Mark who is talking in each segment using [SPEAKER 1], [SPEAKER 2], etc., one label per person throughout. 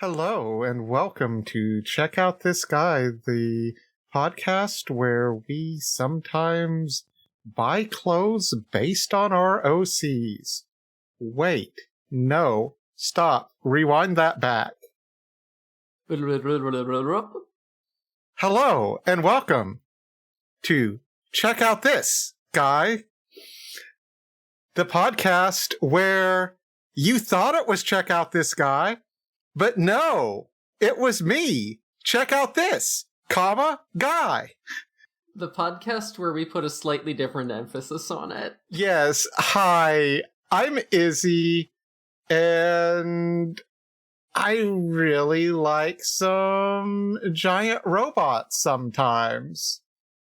[SPEAKER 1] Hello, and welcome to Check Out This Guy, the podcast where we sometimes buy clothes based on our OCs. Wait, no, stop, rewind that back. Hello, and welcome to Check Out This Guy, the podcast where you thought it was Check Out This Guy, but no, it was me. Check out this, guy.
[SPEAKER 2] The podcast where we put a slightly different emphasis on it.
[SPEAKER 1] Yes, hi, I'm Izzy, and I really like some giant robots sometimes.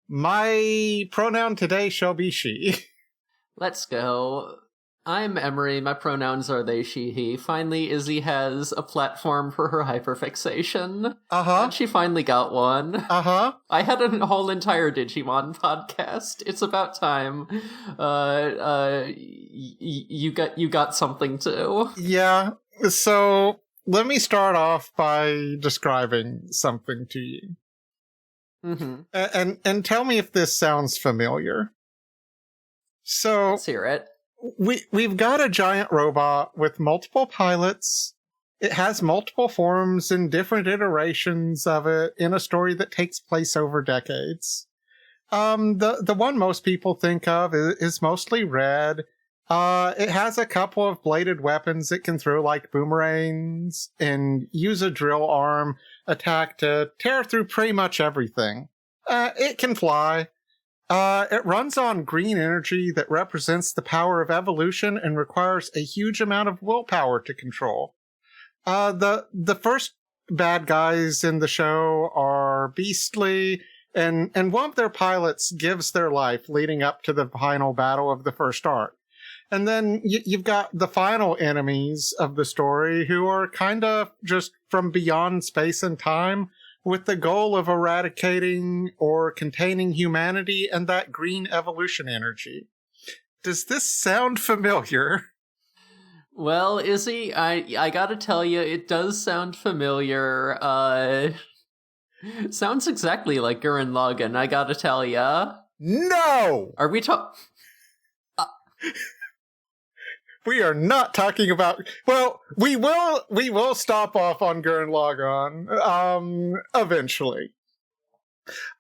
[SPEAKER 1] My pronoun today shall be she.
[SPEAKER 2] Let's go. I'm Emmi, my pronouns are they, she, he. Finally, Izzy has a platform for her hyperfixation.
[SPEAKER 1] Uh-huh.
[SPEAKER 2] And she finally got one.
[SPEAKER 1] Uh-huh.
[SPEAKER 2] I had a whole entire Digimon podcast. It's about time. You got something too.
[SPEAKER 1] Yeah, so let me start off by describing something to you.
[SPEAKER 2] Mm-hmm.
[SPEAKER 1] And tell me if this sounds familiar. So
[SPEAKER 2] Let's hear it.
[SPEAKER 1] We've got a giant robot with multiple pilots. It has multiple forms and different iterations of it in a story that takes place over decades. The one most people think of is mostly red. It has a couple of bladed weapons it can throw like boomerangs and use a drill arm attack to tear through pretty much everything. It can fly. It runs on green energy that represents the power of evolution and requires a huge amount of willpower to control. The first bad guys in the show are beastly, and one of their pilots gives their life leading up to the final battle of the first arc. And then you've got the final enemies of the story who are kind of just from beyond space and time, with the goal of eradicating or containing humanity and that green evolution energy. Does this sound familiar?
[SPEAKER 2] Well, Izzy, I gotta tell you, it does sound familiar. Sounds exactly like Gurren Lagann, I gotta tell ya.
[SPEAKER 1] No!
[SPEAKER 2] Are we
[SPEAKER 1] We are not talking about... Well, we will stop off on Gurren Lagann, eventually.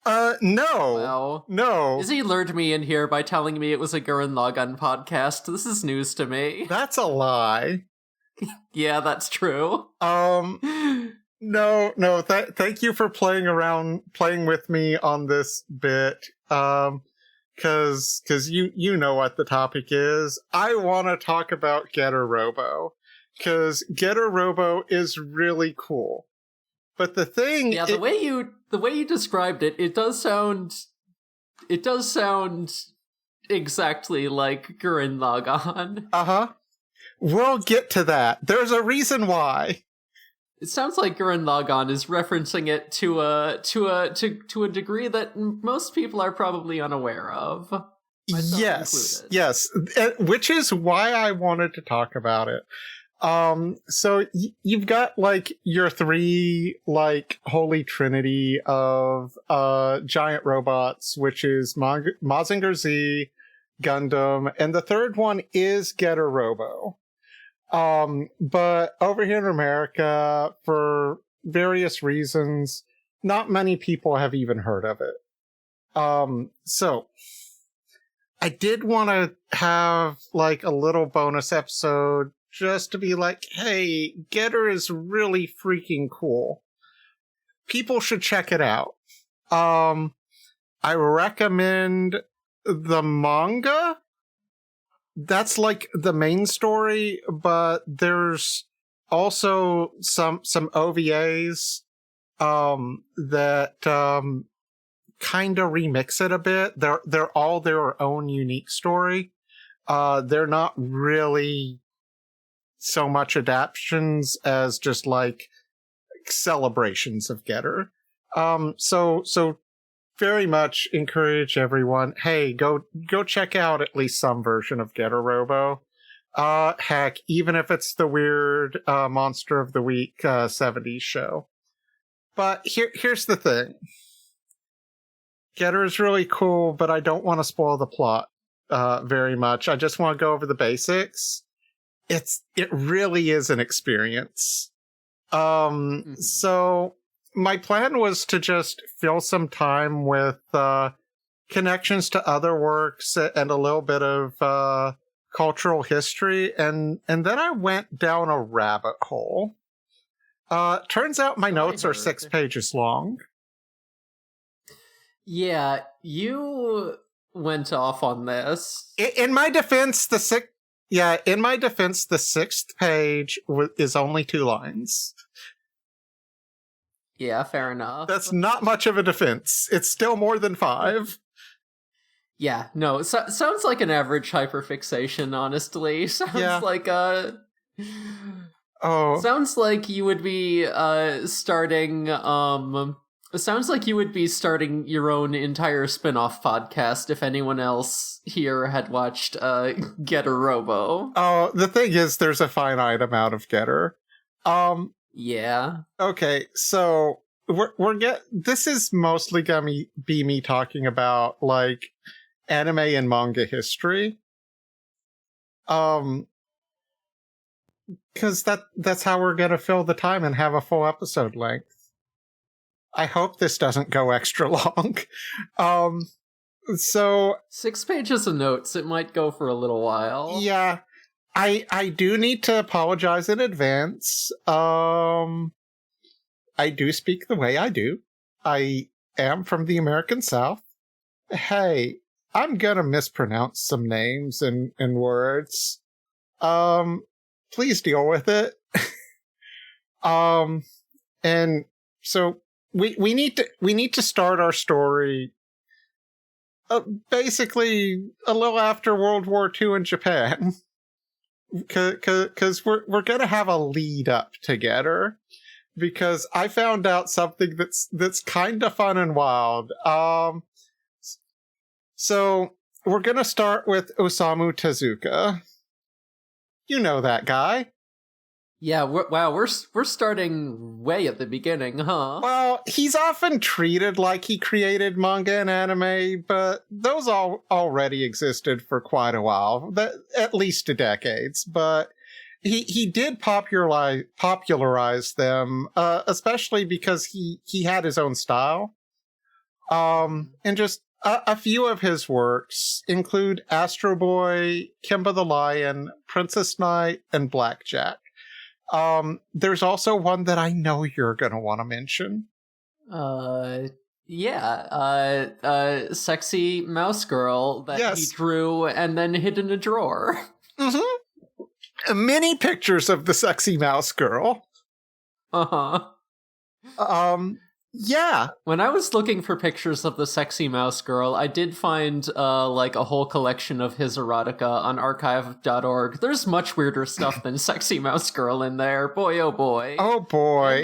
[SPEAKER 1] No.
[SPEAKER 2] Wow.
[SPEAKER 1] No.
[SPEAKER 2] Izzy lured me in here by telling me it was a Gurren Lagann podcast. This is news to me.
[SPEAKER 1] That's a lie.
[SPEAKER 2] Yeah, that's true.
[SPEAKER 1] No, thank you for playing with me on this bit. Cause you know what the topic is. I want to talk about Getter Robo. Cause Getter Robo is really cool. But the thing...
[SPEAKER 2] Yeah, the way you described it, it does sound exactly like Gurren Lagann.
[SPEAKER 1] Uh-huh. We'll get to that. There's a reason why.
[SPEAKER 2] It sounds like Gurren Lagann is referencing it to a degree that most people are probably unaware of.
[SPEAKER 1] Yes, which is why I wanted to talk about it. So you've got like your three like holy trinity of giant robots, which is Mazinger Z, Gundam, and the third one is Getter Robo. But over here in America, for various reasons, not many people have even heard of it. So I did want to have like a little bonus episode just to be like, hey, Getter is really freaking cool. People should check it out. I recommend the manga. That's like the main story, but there's also some OVAs that kind of remix it a bit. They're all their own unique story. They're not really so much adaptations as just like celebrations of Getter. So very much encourage everyone, hey, go check out at least some version of Getter Robo. Heck, even if it's the weird Monster of the Week 70s show. But here's the thing. Getter is really cool, but I don't want to spoil the plot very much. I just want to go over the basics. It really is an experience. So my plan was to just fill some time with connections to other works and a little bit of cultural history, and then I went down a rabbit hole. Turns out my notes are 6 pages long.
[SPEAKER 2] Yeah, you went off on this.
[SPEAKER 1] In my defense, the sixth page is only 2 lines.
[SPEAKER 2] Yeah, fair enough.
[SPEAKER 1] That's not much of a defense. It's still more than 5.
[SPEAKER 2] Yeah, no, sounds like an average hyperfixation, honestly. Sounds like sounds like you would be starting sounds like you would be starting your own entire spin-off podcast if anyone else here had watched Getter Robo.
[SPEAKER 1] Oh, the thing is there's a finite amount of Getter.
[SPEAKER 2] Yeah.
[SPEAKER 1] Okay, so this is mostly gonna be me talking about like anime and manga history. Because that's how we're gonna fill the time and have a full episode length. I hope this doesn't go extra long. So
[SPEAKER 2] 6 pages of notes, it might go for a little while.
[SPEAKER 1] Yeah. I do need to apologize in advance. I do speak the way I do. I am from the American South. Hey, I'm gonna mispronounce some names and words. Please deal with it. And so we need to start our story basically a little after World War II in Japan. Because we're gonna have a lead up together, because I found out something that's kind of fun and wild. So we're gonna start with Osamu Tezuka. You know that guy.
[SPEAKER 2] Yeah, we're starting way at the beginning, huh?
[SPEAKER 1] Well, he's often treated like he created manga and anime, but those already existed for quite a while, at least 2 decades. But he did popularize them, especially because he had his own style. And just a few of his works include Astro Boy, Kimba the Lion, Princess Knight, and Blackjack. There's also one that I know you're gonna want to mention.
[SPEAKER 2] Sexy mouse girl that he drew and then hid in a drawer.
[SPEAKER 1] Mm-hmm. Many pictures of the sexy mouse girl.
[SPEAKER 2] Uh-huh.
[SPEAKER 1] Yeah.
[SPEAKER 2] When I was looking for pictures of the sexy mouse girl, I did find like a whole collection of his erotica on archive.org. There's much weirder stuff than sexy mouse girl in there. Boy, oh boy.
[SPEAKER 1] Oh boy.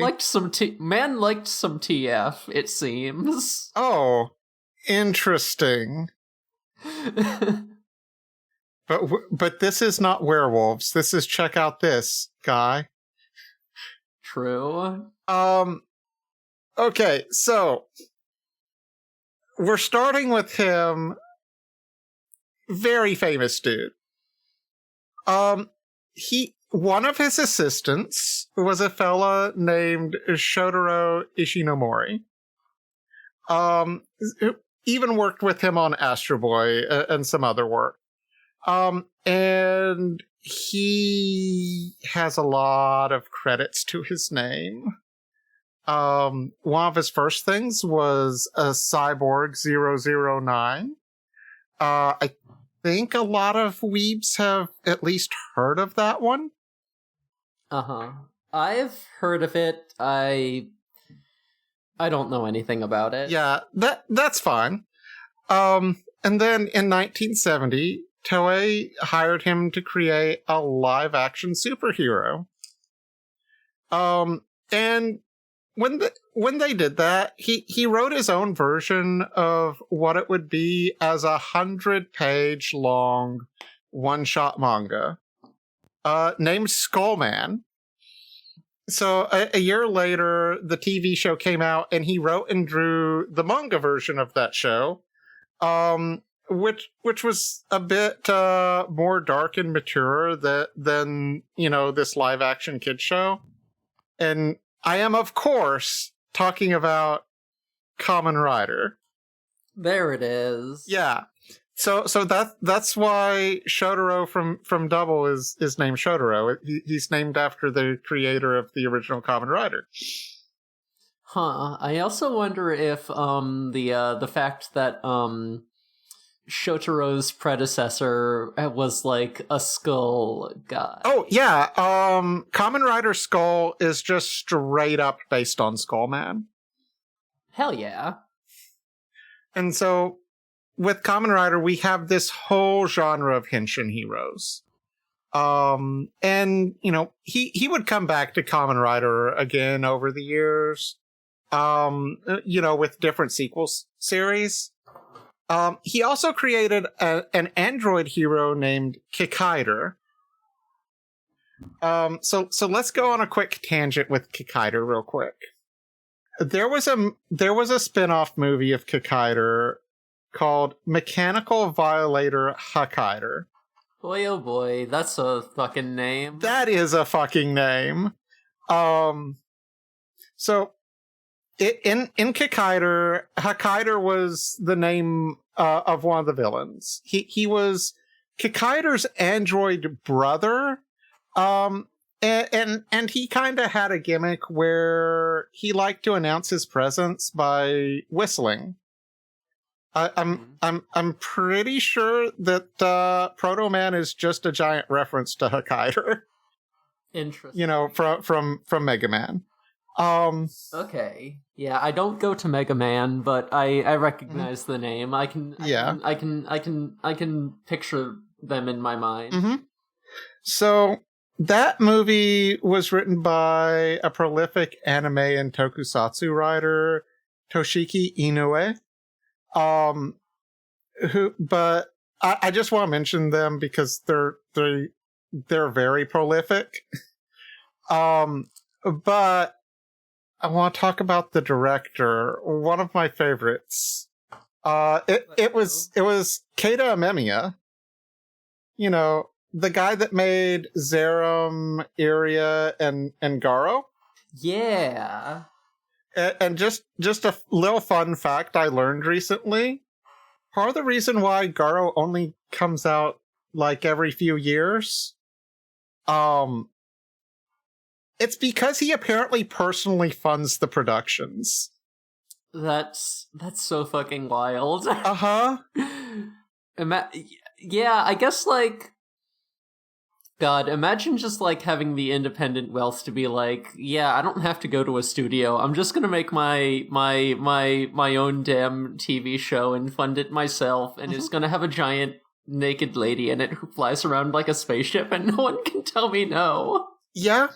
[SPEAKER 2] Man liked some TF, it seems.
[SPEAKER 1] Oh, interesting. But this is not werewolves. This is check out this guy.
[SPEAKER 2] True.
[SPEAKER 1] Okay, so we're starting with him. Very famous dude. One of his assistants was a fella named Shotaro Ishinomori. Who even worked with him on Astro Boy and some other work. And he has a lot of credits to his name. One of his first things was a Cyborg 009. I think a lot of weebs have at least heard of that one.
[SPEAKER 2] Uh-huh. I've heard of it. I don't know anything about it.
[SPEAKER 1] Yeah, that's fine. And then in 1970, Toei hired him to create a live-action superhero. And when they did that, he wrote his own version of what it would be as a 100-page long one-shot manga. named Skullman. So a year later, the TV show came out, and he wrote and drew the manga version of that show, which was a bit more dark and mature than this live action kids show. And I am, of course, talking about Kamen Rider.
[SPEAKER 2] There it is.
[SPEAKER 1] Yeah. So that's why Shotaro from Double is named Shotaro. He's named after the creator of the original Kamen Rider.
[SPEAKER 2] Huh. I also wonder if the fact that Shotaro's predecessor was like a skull guy.
[SPEAKER 1] Oh yeah. Kamen Rider Skull is just straight up based on Skullman.
[SPEAKER 2] Hell yeah.
[SPEAKER 1] And so with Kamen Rider, we have this whole genre of henshin heroes. And, he would come back to Kamen Rider again over the years, with different sequels series. He also created an android hero named Kikaider. So let's go on a quick tangent with Kikaider real quick. There was a spin-off movie of Kikaider called Mechanical Violator Hakaider.
[SPEAKER 2] Boy, oh boy, that's a fucking name.
[SPEAKER 1] That is a fucking name. So in Kikaider, Hakaider was the name of one of the villains. He was Kikaider's android brother. And he kind of had a gimmick where he liked to announce his presence by whistling. I'm pretty sure that Proto Man is just a giant reference to Hakaider.
[SPEAKER 2] Interesting.
[SPEAKER 1] From Mega Man.
[SPEAKER 2] Okay. Yeah, I don't go to Mega Man, but I recognize the name. I can picture them in my mind.
[SPEAKER 1] Mm-hmm. So that but was written by a prolific anime and tokusatsu writer, Toshiki Inoue. But I just want to mention them because they're very prolific. But I want to talk about the director, one of my favorites. It was Keita Amemiya. The guy that made Zerum, Iria, and Garo.
[SPEAKER 2] Yeah.
[SPEAKER 1] And just a little fun fact I learned recently. Part of the reason why Garo only comes out like every few years, it's because he apparently personally funds the productions.
[SPEAKER 2] That's so fucking wild.
[SPEAKER 1] Uh-huh.
[SPEAKER 2] Yeah, I guess God, imagine just having the independent wealth to be yeah, I don't have to go to a studio. I'm just gonna make my own damn TV show and fund it myself, and it's gonna have a giant naked lady in it who flies around like a spaceship, and no one can tell me no.
[SPEAKER 1] Yeah.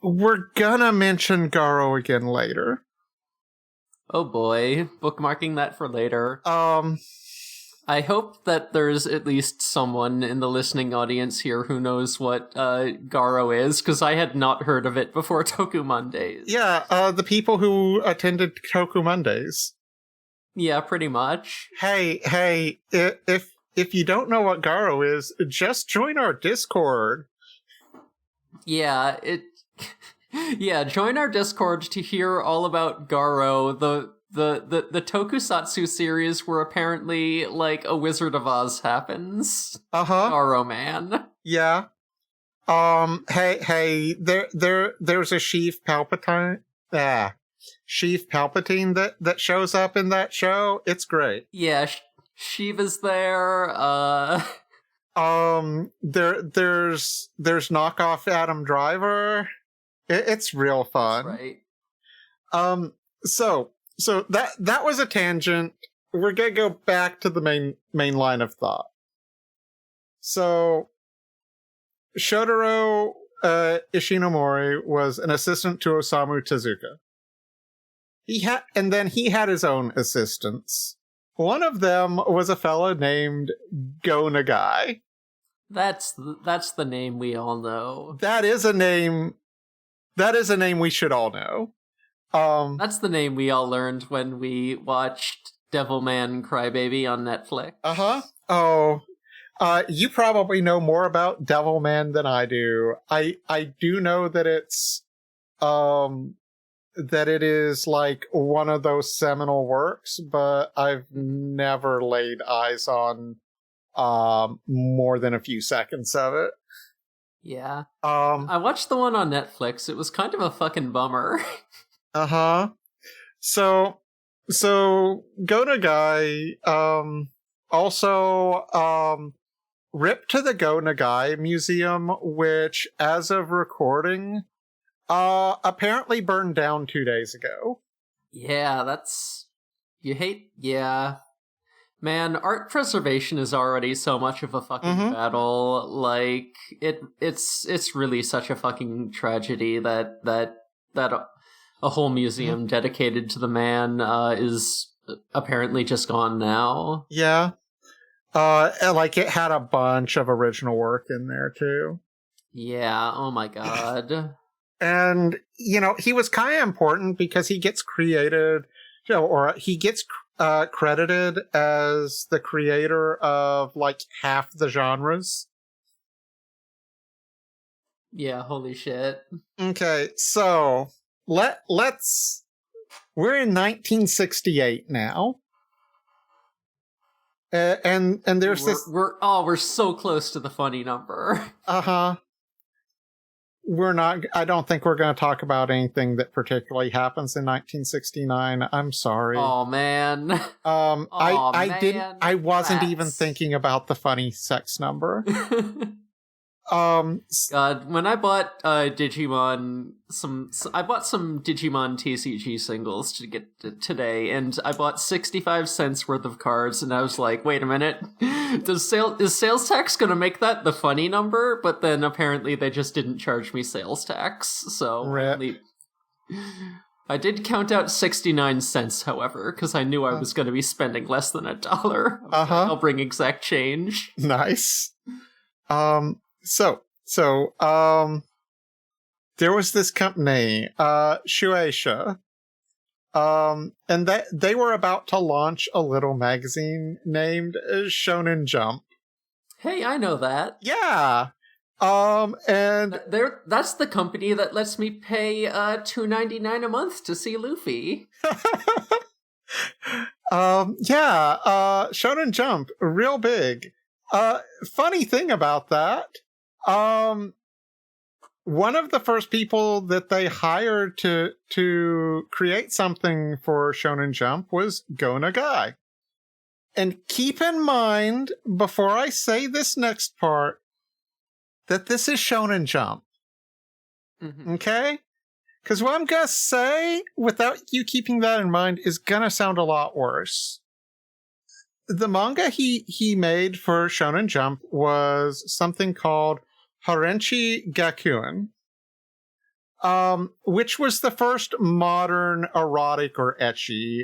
[SPEAKER 1] We're gonna mention Garo again later.
[SPEAKER 2] Oh boy, bookmarking that for later. I hope that there's at least someone in the listening audience here who knows what Garo is, because I had not heard of it before Toku Mondays.
[SPEAKER 1] Yeah, the people who attended Toku Mondays.
[SPEAKER 2] Yeah, pretty much.
[SPEAKER 1] Hey, if you don't know what Garo is, just join our Discord.
[SPEAKER 2] Yeah, yeah, join our Discord to hear all about Garo, the tokusatsu series where apparently a Wizard of Oz happens. Garo Man.
[SPEAKER 1] Yeah. Hey, there's a Sheev Palpatine. Sheev Palpatine that shows up in that show. It's great.
[SPEAKER 2] Yeah, Shiva's there.
[SPEAKER 1] There's knockoff Adam Driver. It's real fun.
[SPEAKER 2] That's right.
[SPEAKER 1] So that was a tangent. We're gonna go back to the main line of thought. So Shotaro Ishinomori was an assistant to Osamu Tezuka. He had his own assistants. One of them was a fella named Go Nagai.
[SPEAKER 2] That's the name we all know.
[SPEAKER 1] That is a name we should all know.
[SPEAKER 2] That's the name we all learned when we watched Devilman Crybaby on Netflix.
[SPEAKER 1] Oh, you probably know more about Devilman than I do. I do know that it's that it is like one of those seminal works, but I've never laid eyes on more than a few seconds of it.
[SPEAKER 2] Yeah. I watched the one on Netflix. It was kind of a fucking bummer.
[SPEAKER 1] So Go Nagai also ripped to the Go Nagai Museum, which as of recording apparently burned down 2 days ago.
[SPEAKER 2] Yeah, man, art preservation is already so much of a fucking battle. Like it's really such a fucking tragedy that a whole museum dedicated to the man is apparently just gone now.
[SPEAKER 1] Yeah. Like it had a bunch of original work in there too.
[SPEAKER 2] Yeah, oh my god.
[SPEAKER 1] And, he was kind of important because he gets credited as the creator of, like, half the genres.
[SPEAKER 2] Yeah, holy shit.
[SPEAKER 1] Okay, so, we're in 1968 now. And there's
[SPEAKER 2] we're so close to the funny number.
[SPEAKER 1] I don't think we're going to talk about anything that particularly happens in 1969. I'm sorry.
[SPEAKER 2] Oh man.
[SPEAKER 1] I wasn't even thinking about the funny sex number.
[SPEAKER 2] God, when I bought Digimon, I bought some Digimon TCG singles to get today, and I bought 65 cents worth of cards, and I was like, wait a minute, is sales tax gonna make that the funny number? But then apparently they just didn't charge me sales tax, so I did count out 69 cents, however, because I knew I was going to be spending less than $1. I'll bring exact change.
[SPEAKER 1] Nice. So, there was this company, Shueisha, and they were about to launch a little magazine named Shonen Jump.
[SPEAKER 2] Hey, I know that.
[SPEAKER 1] Yeah. And
[SPEAKER 2] that's the company that lets me pay $2.99 a month to see Luffy.
[SPEAKER 1] Shonen Jump, real big. Funny thing about that, one of the first people that they hired to create something for Shonen Jump was Go Nagai. And keep in mind, before I say this next part, that this is Shonen Jump. Okay? Because what I'm going to say, without you keeping that in mind, is going to sound a lot worse. The manga he made for Shonen Jump was something called Harenchi Gakuen, which was the first modern erotic or ecchi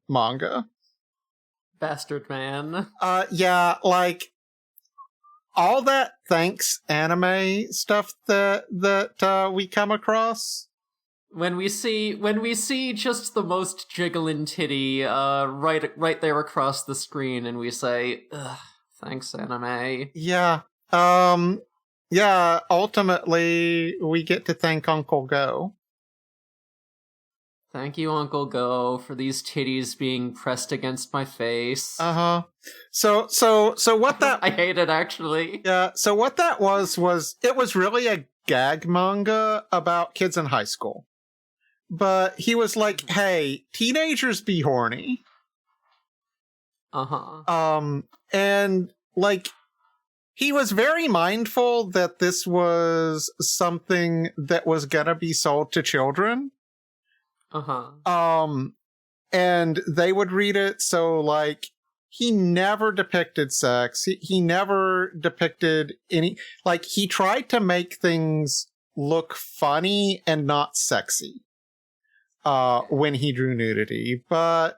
[SPEAKER 1] manga.
[SPEAKER 2] Bastard man.
[SPEAKER 1] Yeah, like all that thanks anime stuff that we come across.
[SPEAKER 2] When we see just the most jiggling titty right there across the screen, and we say, ugh, thanks anime.
[SPEAKER 1] Yeah. Ultimately we get to thank Uncle Go.
[SPEAKER 2] Thank you, Uncle Go, for these titties being pressed against my face.
[SPEAKER 1] So what that
[SPEAKER 2] I hate it, actually.
[SPEAKER 1] Yeah, so what that was it was really a gag manga about kids in high school. But he was like, hey, teenagers be horny. And like he was very mindful that this was something that was gonna be sold to children. And they would read it, so like he never depicted sex. He never depicted any, like he tried to make things look funny and not sexy when he drew nudity. But,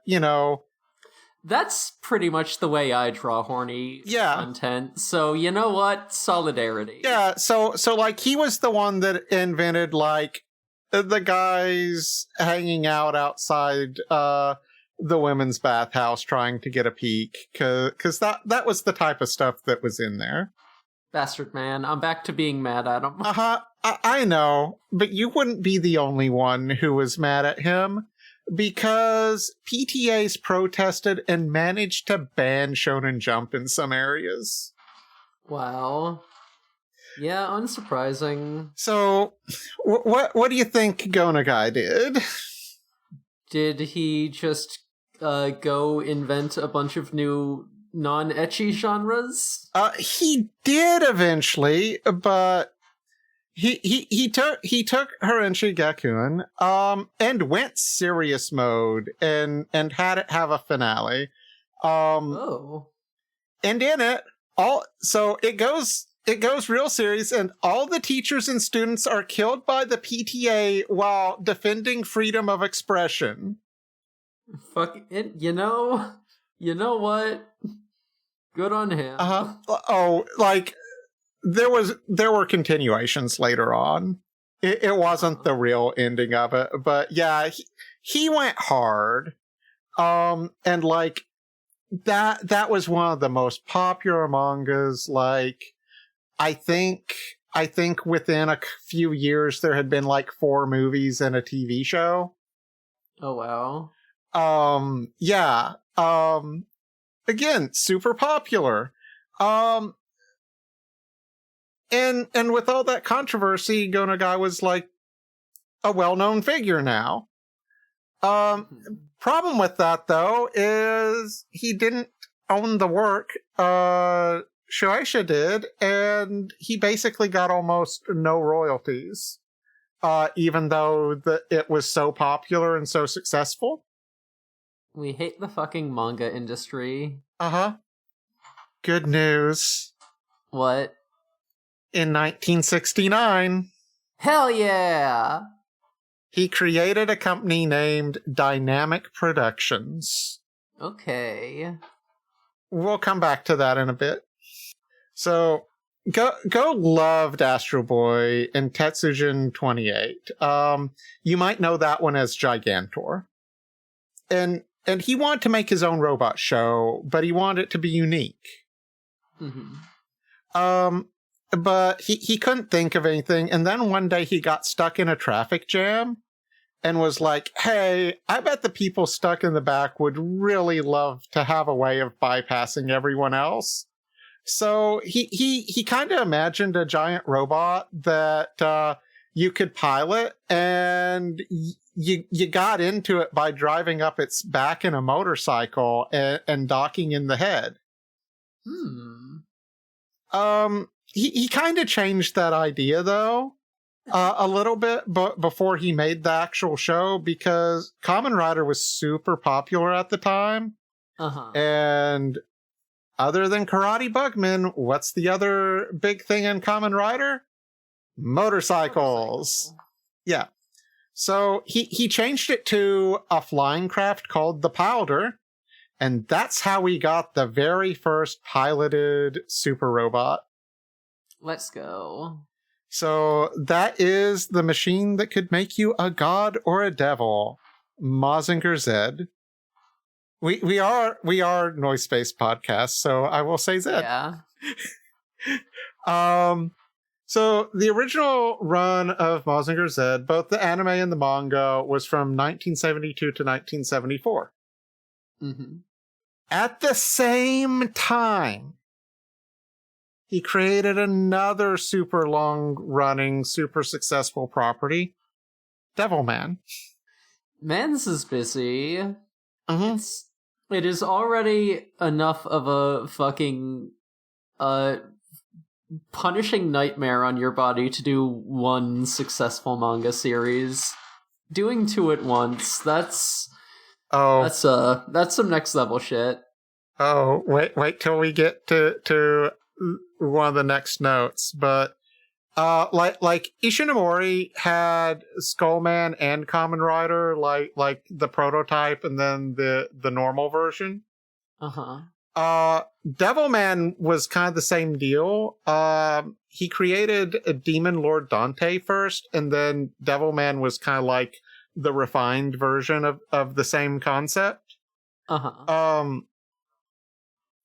[SPEAKER 2] That's pretty much the way I draw horny content. So you know what? Solidarity.
[SPEAKER 1] Yeah, so like he was the one that invented like the guys hanging out outside the women's bathhouse trying to get a peek, cuz that was the type of stuff that was in there.
[SPEAKER 2] Bastard man, I'm back to being mad at him.
[SPEAKER 1] I know, but you wouldn't be the only one who was mad at him, because PTAs protested and managed to ban Shonen Jump in some areas.
[SPEAKER 2] Wow. Yeah, unsurprising.
[SPEAKER 1] So, what do you think Gonagai did?
[SPEAKER 2] Did he just go invent a bunch of new non-ecchi genres?
[SPEAKER 1] He did eventually, but he took Harenchi Gakuen and went serious mode and had it have a finale. And in it it goes real serious, and all the teachers and students are killed by the PTA while defending freedom of expression.
[SPEAKER 2] Fuck it, you know what? Good on him.
[SPEAKER 1] Oh, like there were continuations later on. It wasn't the real ending of it, but yeah, he went hard. And like that was one of the most popular mangas. Like I think within a few years there had been like 4 movies and a TV show.
[SPEAKER 2] Oh wow.
[SPEAKER 1] Yeah. Again, super popular. And with all that controversy, Gonagai was like a well-known figure now. Problem with that though is he didn't own the work. Shueisha did, and he basically got almost no royalties. Even though it was so popular and so successful.
[SPEAKER 2] We hate the fucking manga industry.
[SPEAKER 1] Good news.
[SPEAKER 2] What?
[SPEAKER 1] In 1969.
[SPEAKER 2] Hell yeah!
[SPEAKER 1] He created a company named Dynamic Productions.
[SPEAKER 2] Okay.
[SPEAKER 1] We'll come back to that in a bit. So, Go loved Astro Boy and Tetsujin 28. You might know that one as Gigantor. And he wanted to make his own robot show, but he wanted it to be unique. But he couldn't think of anything, and then one day he got stuck in a traffic jam and was like, hey, I bet the people stuck in the back would really love to have a way of bypassing everyone else. So he kind of imagined a giant robot that you could pilot, and you got into it by driving up its back in a motorcycle and docking in the head. He kind of changed that idea though a little bit, but before he made the actual show, because Kamen Rider was super popular at the time, and other than Karate Bugman, what's the other big thing in Kamen Rider? Motorcycles. Yeah. So he changed it to a flying craft called the Powder, and that's how we got the very first piloted super robot.
[SPEAKER 2] Let's go.
[SPEAKER 1] So that is the machine that could make you a god or a devil, Mazinger Z. We are Noise Space Podcast, so I will say Z.
[SPEAKER 2] Yeah.
[SPEAKER 1] So the original run of Mazinger Z, both the anime and the manga, was from 1972 to 1974. At the same time, he created another super long-running, super successful property, Devilman.
[SPEAKER 2] Mans is busy. It is already enough of a fucking punishing nightmare on your body to do one successful manga series. Doing 2 at once, that's some next level shit.
[SPEAKER 1] Oh, wait till we get to one of the next notes, but like Ishinomori had Skullman and Kamen Rider, like the prototype and then the normal version.
[SPEAKER 2] Uh-huh.
[SPEAKER 1] Devilman was kind of the same deal. He created a Demon Lord Dante first, and then Devilman was kind of like the refined version of the same concept.
[SPEAKER 2] Uh-huh.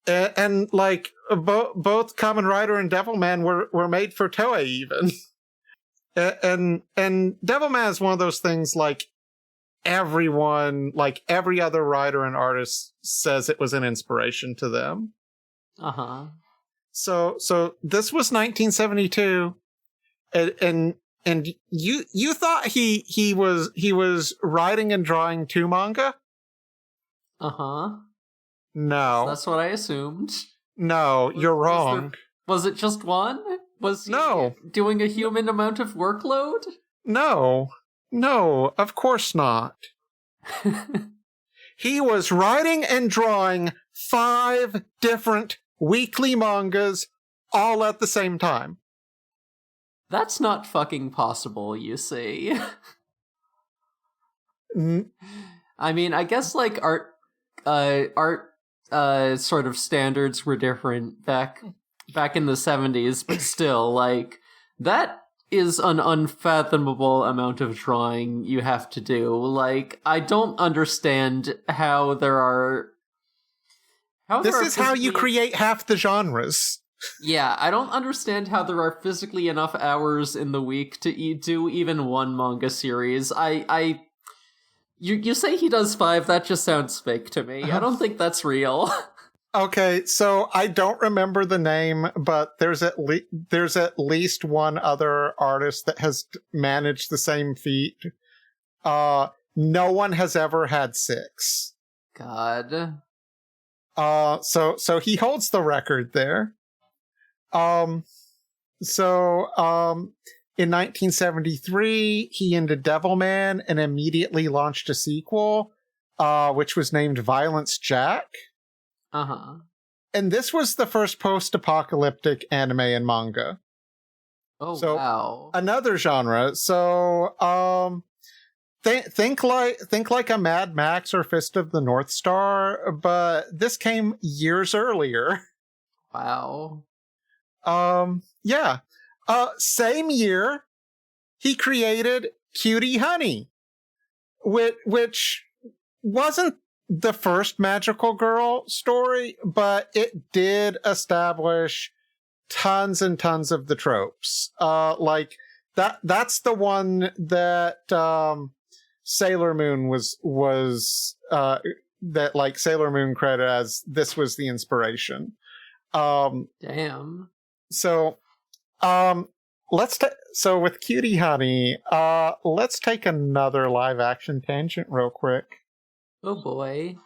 [SPEAKER 1] And like both Kamen Rider and Devilman were made for Toei even. and Devilman is one of those things like everyone, like every other writer and artist says it was an inspiration to them.
[SPEAKER 2] Uh-huh.
[SPEAKER 1] So this was 1972, and you thought he was writing and drawing two manga?
[SPEAKER 2] Uh-huh.
[SPEAKER 1] No.
[SPEAKER 2] That's what I assumed.
[SPEAKER 1] No, you're wrong.
[SPEAKER 2] Was it just one? Was he
[SPEAKER 1] No.
[SPEAKER 2] doing a human amount of workload?
[SPEAKER 1] No, of course not. He was writing and drawing 5 different weekly mangas all at the same time.
[SPEAKER 2] That's not fucking possible, you see. I mean, I guess like art sort of standards were different back in the 70s, but still, like, that is an unfathomable amount of drawing you have to do. Like, I don't understand how there are...
[SPEAKER 1] This is how you create half the genres.
[SPEAKER 2] Yeah, I don't understand how there are physically enough hours in the week to do even one manga series. You say he does 5, that just sounds fake to me. I don't think that's real.
[SPEAKER 1] Okay, so I don't remember the name, but there's at least one other artist that has managed the same feat. No one has ever had 6.
[SPEAKER 2] God.
[SPEAKER 1] So he holds the record there. In 1973, he ended Devilman and immediately launched a sequel, which was named Violence Jack.
[SPEAKER 2] Uh-huh.
[SPEAKER 1] And this was the first post-apocalyptic anime and manga.
[SPEAKER 2] Oh, so, wow.
[SPEAKER 1] Another genre. So, think like a Mad Max or Fist of the North Star, but this came years earlier.
[SPEAKER 2] Wow.
[SPEAKER 1] Yeah. Same year, he created Cutie Honey, which wasn't the first magical girl story, but it did establish tons and tons of the tropes. Like that's the one that Sailor Moon was that like Sailor Moon credit as this was the inspiration.
[SPEAKER 2] Damn.
[SPEAKER 1] So with Cutie Honey, let's take another live action tangent real quick.
[SPEAKER 2] Oh boy.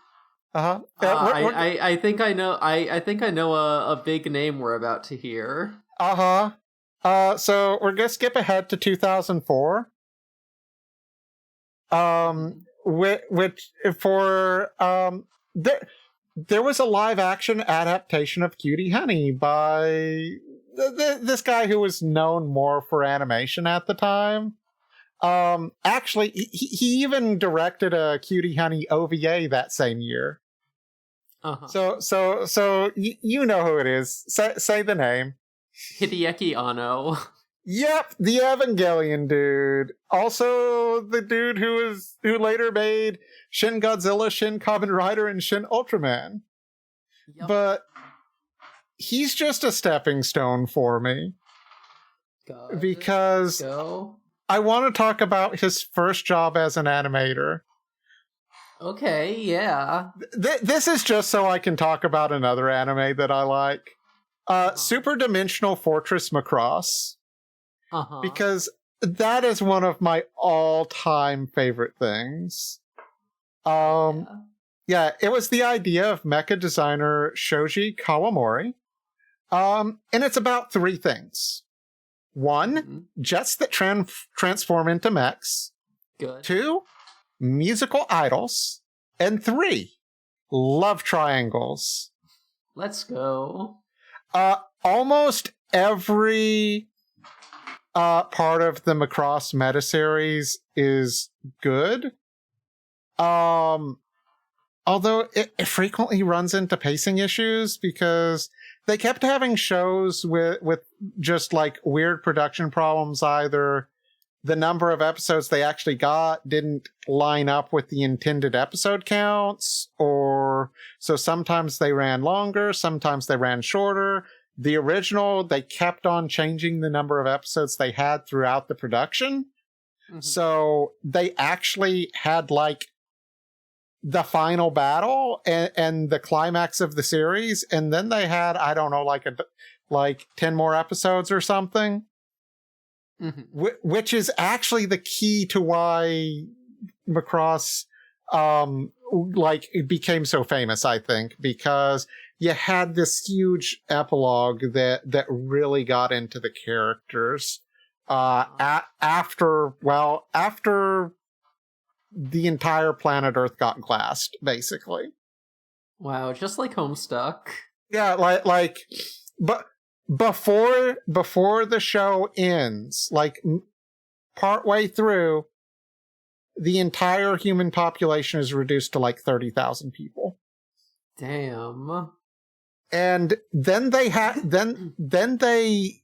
[SPEAKER 1] Uh-huh.
[SPEAKER 2] I think I know. I think I know a big name we're about to hear.
[SPEAKER 1] Uh-huh. So we're gonna skip ahead to 2004. Which for there was a live action adaptation of Cutie Honey by this guy who was known more for animation at the time. Actually, he even directed a Cutie Honey OVA that same year.
[SPEAKER 2] Uh-huh.
[SPEAKER 1] So you know who it is. Say the name.
[SPEAKER 2] Hideaki Anno.
[SPEAKER 1] Yep, the Evangelion dude. Also the dude who later made Shin Godzilla, Shin Kamen Rider, and Shin Ultraman. Yep. But he's just a stepping stone for me.
[SPEAKER 2] God.
[SPEAKER 1] Because I want to talk about his first job as an animator.
[SPEAKER 2] Okay, yeah.
[SPEAKER 1] This is just so I can talk about another anime that I like. Super Dimensional Fortress Macross.
[SPEAKER 2] Uh-huh.
[SPEAKER 1] Because that is one of my all-time favorite things. Yeah, it was the idea of mecha designer Shoji Kawamori. And it's about 3 things. 1, jets that transform into mechs.
[SPEAKER 2] Good.
[SPEAKER 1] 2, musical idols. And 3, love triangles.
[SPEAKER 2] Let's go.
[SPEAKER 1] Almost every part of the Macross meta series is good. although it frequently runs into pacing issues because they kept having shows with just like weird production problems. Either the number of episodes they actually got didn't line up with the intended episode counts, or so sometimes they ran longer, sometimes they ran shorter. The original, they kept on changing the number of episodes they had throughout the production. Mm-hmm. So they actually had like the final battle and the climax of the series, and then they had, I don't know, like 10 more episodes or something. Mm-hmm. Which is actually the key to why Macross it became so famous, I think, because you had this huge epilogue that really got into the characters after the entire planet Earth got glassed, basically.
[SPEAKER 2] Wow, just like Homestuck.
[SPEAKER 1] Yeah, but before the show ends, like partway through, the entire human population is reduced to like 30,000 people.
[SPEAKER 2] Damn.
[SPEAKER 1] And then then they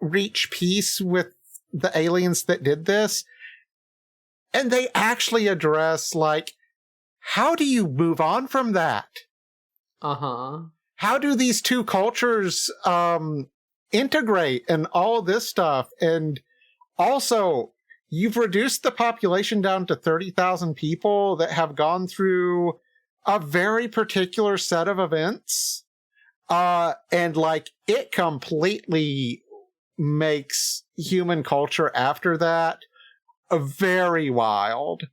[SPEAKER 1] reach peace with the aliens that did this. And they actually address, like, how do you move on from that?
[SPEAKER 2] Uh-huh.
[SPEAKER 1] How do these two cultures integrate and all this stuff? And also, you've reduced the population down to 30,000 people that have gone through a very particular set of events. And, like, it completely makes human culture after that very wild.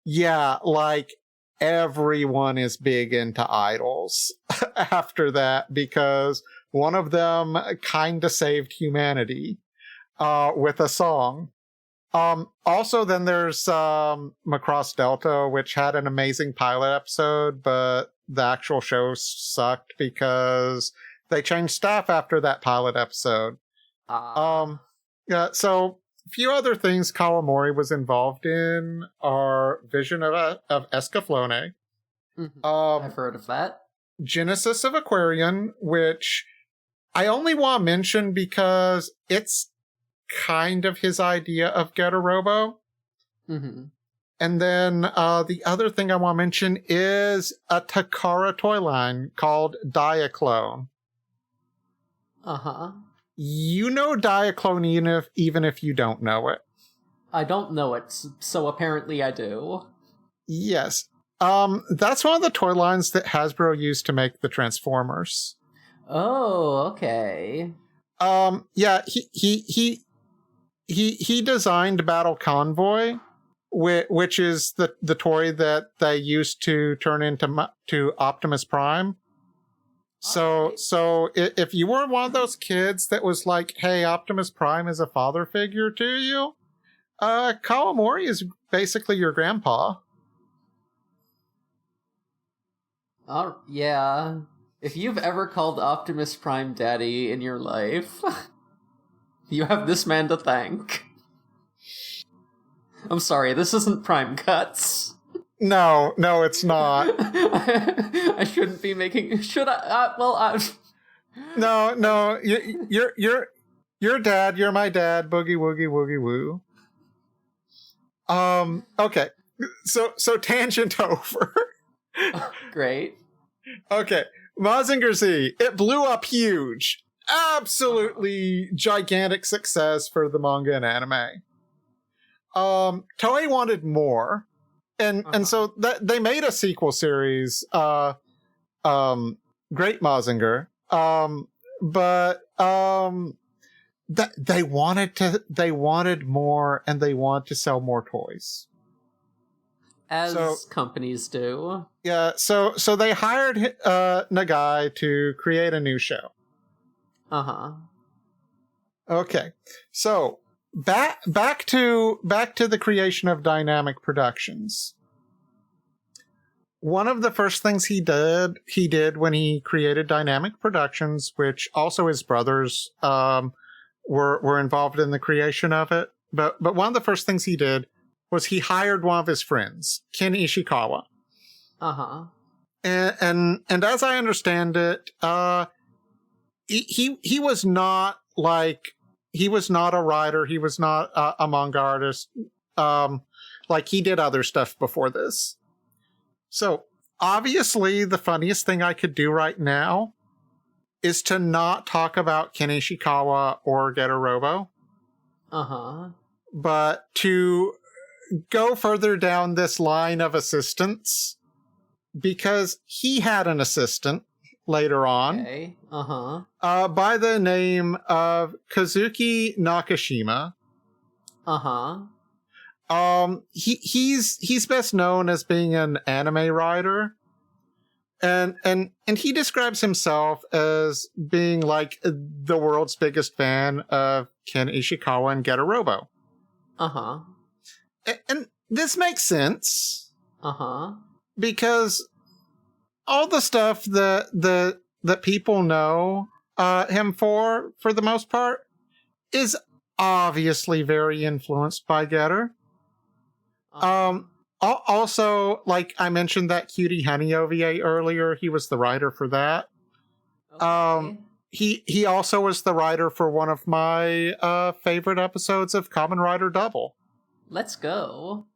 [SPEAKER 1] Yeah, like everyone is big into idols after that because one of them kind of saved humanity with a song. Also, then there's Macross Delta, which had an amazing pilot episode, but the actual show sucked because they changed staff after that pilot episode. Yeah, so a few other things Kawamori was involved in are Vision of Escaflowne.
[SPEAKER 2] Mm-hmm. I've heard of that.
[SPEAKER 1] Genesis of Aquarian, which I only want to mention because it's kind of his idea of Getarobo.
[SPEAKER 2] Mm-hmm.
[SPEAKER 1] And then the other thing I want to mention is a Takara toy line called Diaclone.
[SPEAKER 2] Uh-huh.
[SPEAKER 1] You know Diaclone even if you don't know it.
[SPEAKER 2] I don't know it, so apparently I do.
[SPEAKER 1] Yes. That's one of the toy lines that Hasbro used to make the Transformers.
[SPEAKER 2] Oh, okay.
[SPEAKER 1] Yeah, he designed Battle Convoy, which is the toy that they used to turn into Optimus Prime. So if you were one of those kids that was like, hey, Optimus Prime is a father figure to you, Kawamori is basically your grandpa.
[SPEAKER 2] Yeah. If you've ever called Optimus Prime daddy in your life, you have this man to thank. I'm sorry, this isn't Prime Cuts.
[SPEAKER 1] No, it's not.
[SPEAKER 2] I shouldn't be making. Should I?
[SPEAKER 1] No. You're dad. You're my dad. Boogie woogie woogie woo. Okay. So tangent over.
[SPEAKER 2] Great.
[SPEAKER 1] Okay. Mazinger Z. It blew up huge. Absolutely gigantic success for the manga and anime. Toei wanted more. And so they made a sequel series, Great Mazinger, but they wanted more, and they want to sell more toys,
[SPEAKER 2] as companies do.
[SPEAKER 1] Yeah, so they hired Nagai to create a new show. Okay, so. Back to the creation of Dynamic Productions. One of the first things he did when he created Dynamic Productions, which also his brothers were involved in the creation of it. But one of the first things he did was he hired one of his friends, Ken Ishikawa. And as I understand it, he was not he was not a writer. He was not a manga artist. He did other stuff before this. So obviously the funniest thing I could do right now is to not talk about Ken Ishikawa or Getter Robo. But to go further down this line of assistants, because he had an assistant later on.
[SPEAKER 2] Okay.
[SPEAKER 1] By the name of Kazuki Nakashima. He's best known as being an anime writer. And he describes himself as being like the world's biggest fan of Ken Ishikawa and Getter Robo. And this makes sense. Because all the stuff that people know him for the most part, is obviously very influenced by Getter. Also, like I mentioned that Cutie Honey OVA earlier, he was the writer for that.
[SPEAKER 2] Okay.
[SPEAKER 1] He also was the writer for one of my favorite episodes of Kamen Rider Double.
[SPEAKER 2] Let's go.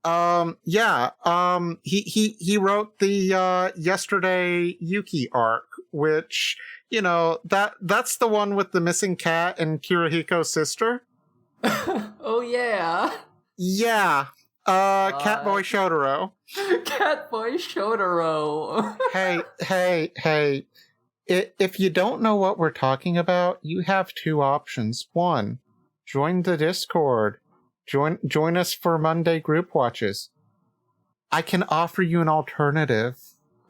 [SPEAKER 1] He wrote the Yesterday Yuki arc, which, that's the one with the missing cat and Kirihiko's sister.
[SPEAKER 2] Oh yeah.
[SPEAKER 1] Yeah. Catboy Shotaro.
[SPEAKER 2] Catboy Shotaro.
[SPEAKER 1] Hey. If you don't know what we're talking about, you have two options. One, join the Discord. Join us for Monday group watches. I can offer you an alternative.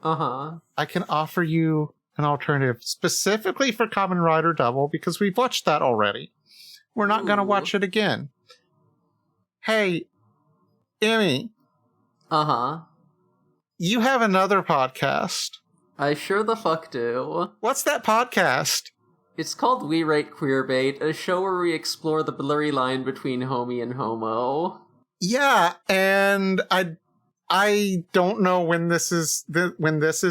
[SPEAKER 1] I can offer you an alternative specifically for Kamen Rider Double because we've watched that already. We're not going to watch it again. Hey, Emmi. You have another podcast.
[SPEAKER 2] I sure the fuck do.
[SPEAKER 1] What's that podcast?
[SPEAKER 2] It's called We Rate Queerbait, a show where we explore the blurry line between homie and homo.
[SPEAKER 1] Yeah, and I don't know when this is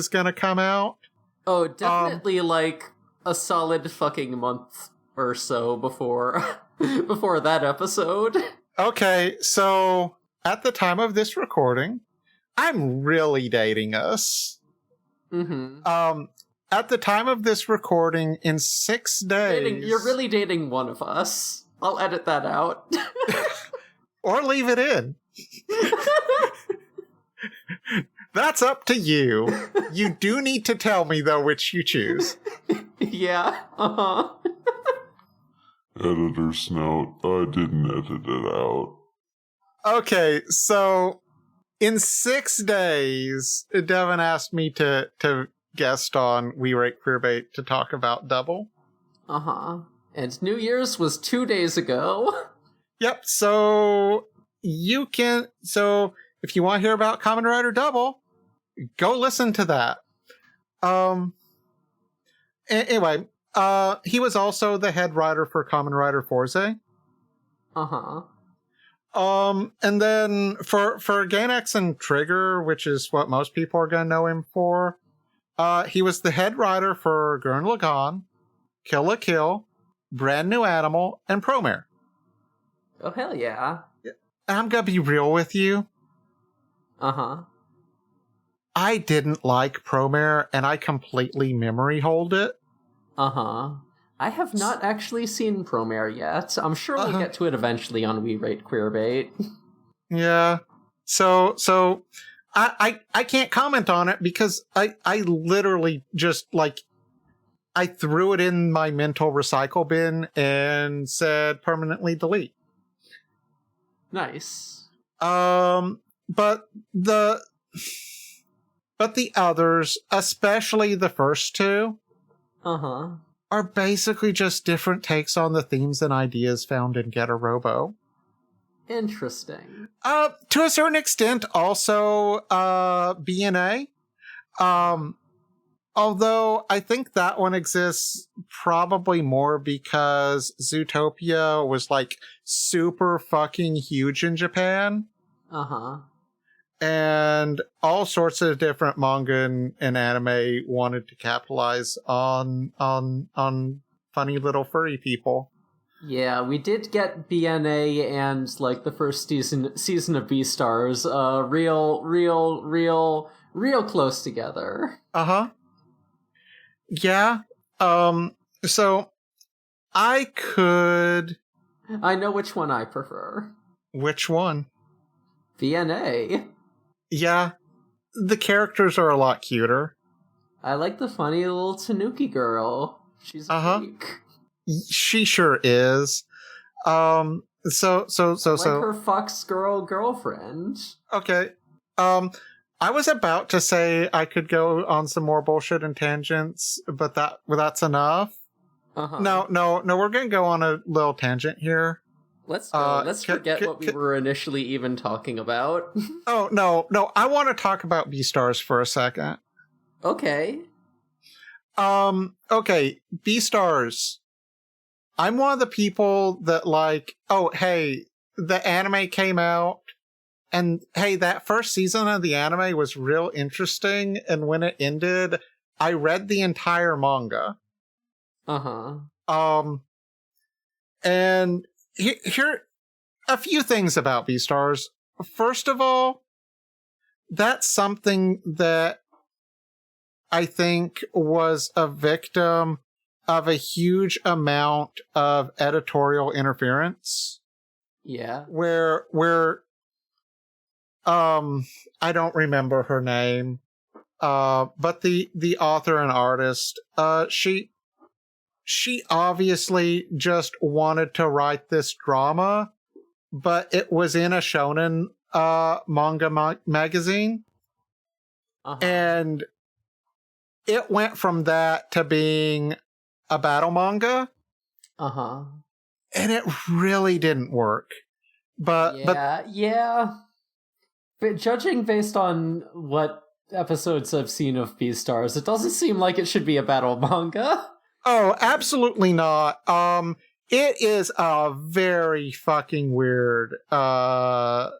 [SPEAKER 1] gonna come out.
[SPEAKER 2] Oh, definitely like a solid fucking month or so before that episode.
[SPEAKER 1] Okay, so at the time of this recording, I'm really dating us. At the time of this recording, in 6 days...
[SPEAKER 2] You're really dating one of us. I'll edit that out.
[SPEAKER 1] Or leave it in. That's up to you. You do need to tell me, though, which you choose.
[SPEAKER 2] Yeah,
[SPEAKER 3] Editor's note, I didn't edit it out.
[SPEAKER 1] Okay, so in 6 days, Devin asked me to guest on We Rate Queerbait to talk about Double.
[SPEAKER 2] And New Year's was 2 days ago.
[SPEAKER 1] Yep, so if you want to hear about Kamen Rider Double, go listen to that. Anyway, he was also the head writer for Kamen Rider Forze. And then for Gainax and Trigger, which is what most people are going to know him for, he was the head writer for Gurren Lagann, Kill la Kill, Brand New Animal, and Promare.
[SPEAKER 2] Oh, hell yeah.
[SPEAKER 1] I'm gonna be real with you. I didn't like Promare, and I completely memory hold it.
[SPEAKER 2] I have not actually seen Promare yet. I'm sure we'll get to it eventually on We Rate Queerbait.
[SPEAKER 1] Yeah. So I can't comment on it because I literally just I threw it in my mental recycle bin and said permanently delete.
[SPEAKER 2] Nice.
[SPEAKER 1] But the others, especially the first two, are basically just different takes on the themes and ideas found in Getter Robo.
[SPEAKER 2] Interesting.
[SPEAKER 1] To a certain extent, also BNA. Although I think that one exists probably more because Zootopia was super fucking huge in Japan. and all sorts of different manga and anime wanted to capitalize on funny little furry people.
[SPEAKER 2] Yeah, we did get BNA and like the first season of Beastars, real close together.
[SPEAKER 1] Yeah. So I
[SPEAKER 2] know which one I prefer.
[SPEAKER 1] Which one?
[SPEAKER 2] BNA.
[SPEAKER 1] Yeah. The characters are a lot cuter.
[SPEAKER 2] I like the funny little Tanuki girl. She's a freak.
[SPEAKER 1] She sure is. So
[SPEAKER 2] her Fox girlfriend.
[SPEAKER 1] Okay. I was about to say I could go on some more bullshit and tangents, but that's enough. No, we're gonna go on a little tangent here.
[SPEAKER 2] Let's go. Let's forget what we were initially even talking about.
[SPEAKER 1] Oh, no, I want to talk about Beastars for a second.
[SPEAKER 2] Okay.
[SPEAKER 1] Okay, Beastars. I'm one of the people that like, oh, hey, the anime came out, and hey, that first season of the anime was real interesting, and when it ended, I read the entire manga. And here a few things about Beastars. First of all, that's something that I think was a victim of a huge amount of editorial interference.
[SPEAKER 2] Yeah.
[SPEAKER 1] Where I don't remember her name. But the author and artist, she obviously just wanted to write this drama, but it was in a shonen manga magazine. And it went from that to being a battle manga. And it really didn't work. But
[SPEAKER 2] judging based on what episodes I've seen of Beastars, it doesn't seem like it should be a battle manga.
[SPEAKER 1] Oh, absolutely not. It is a very fucking weird the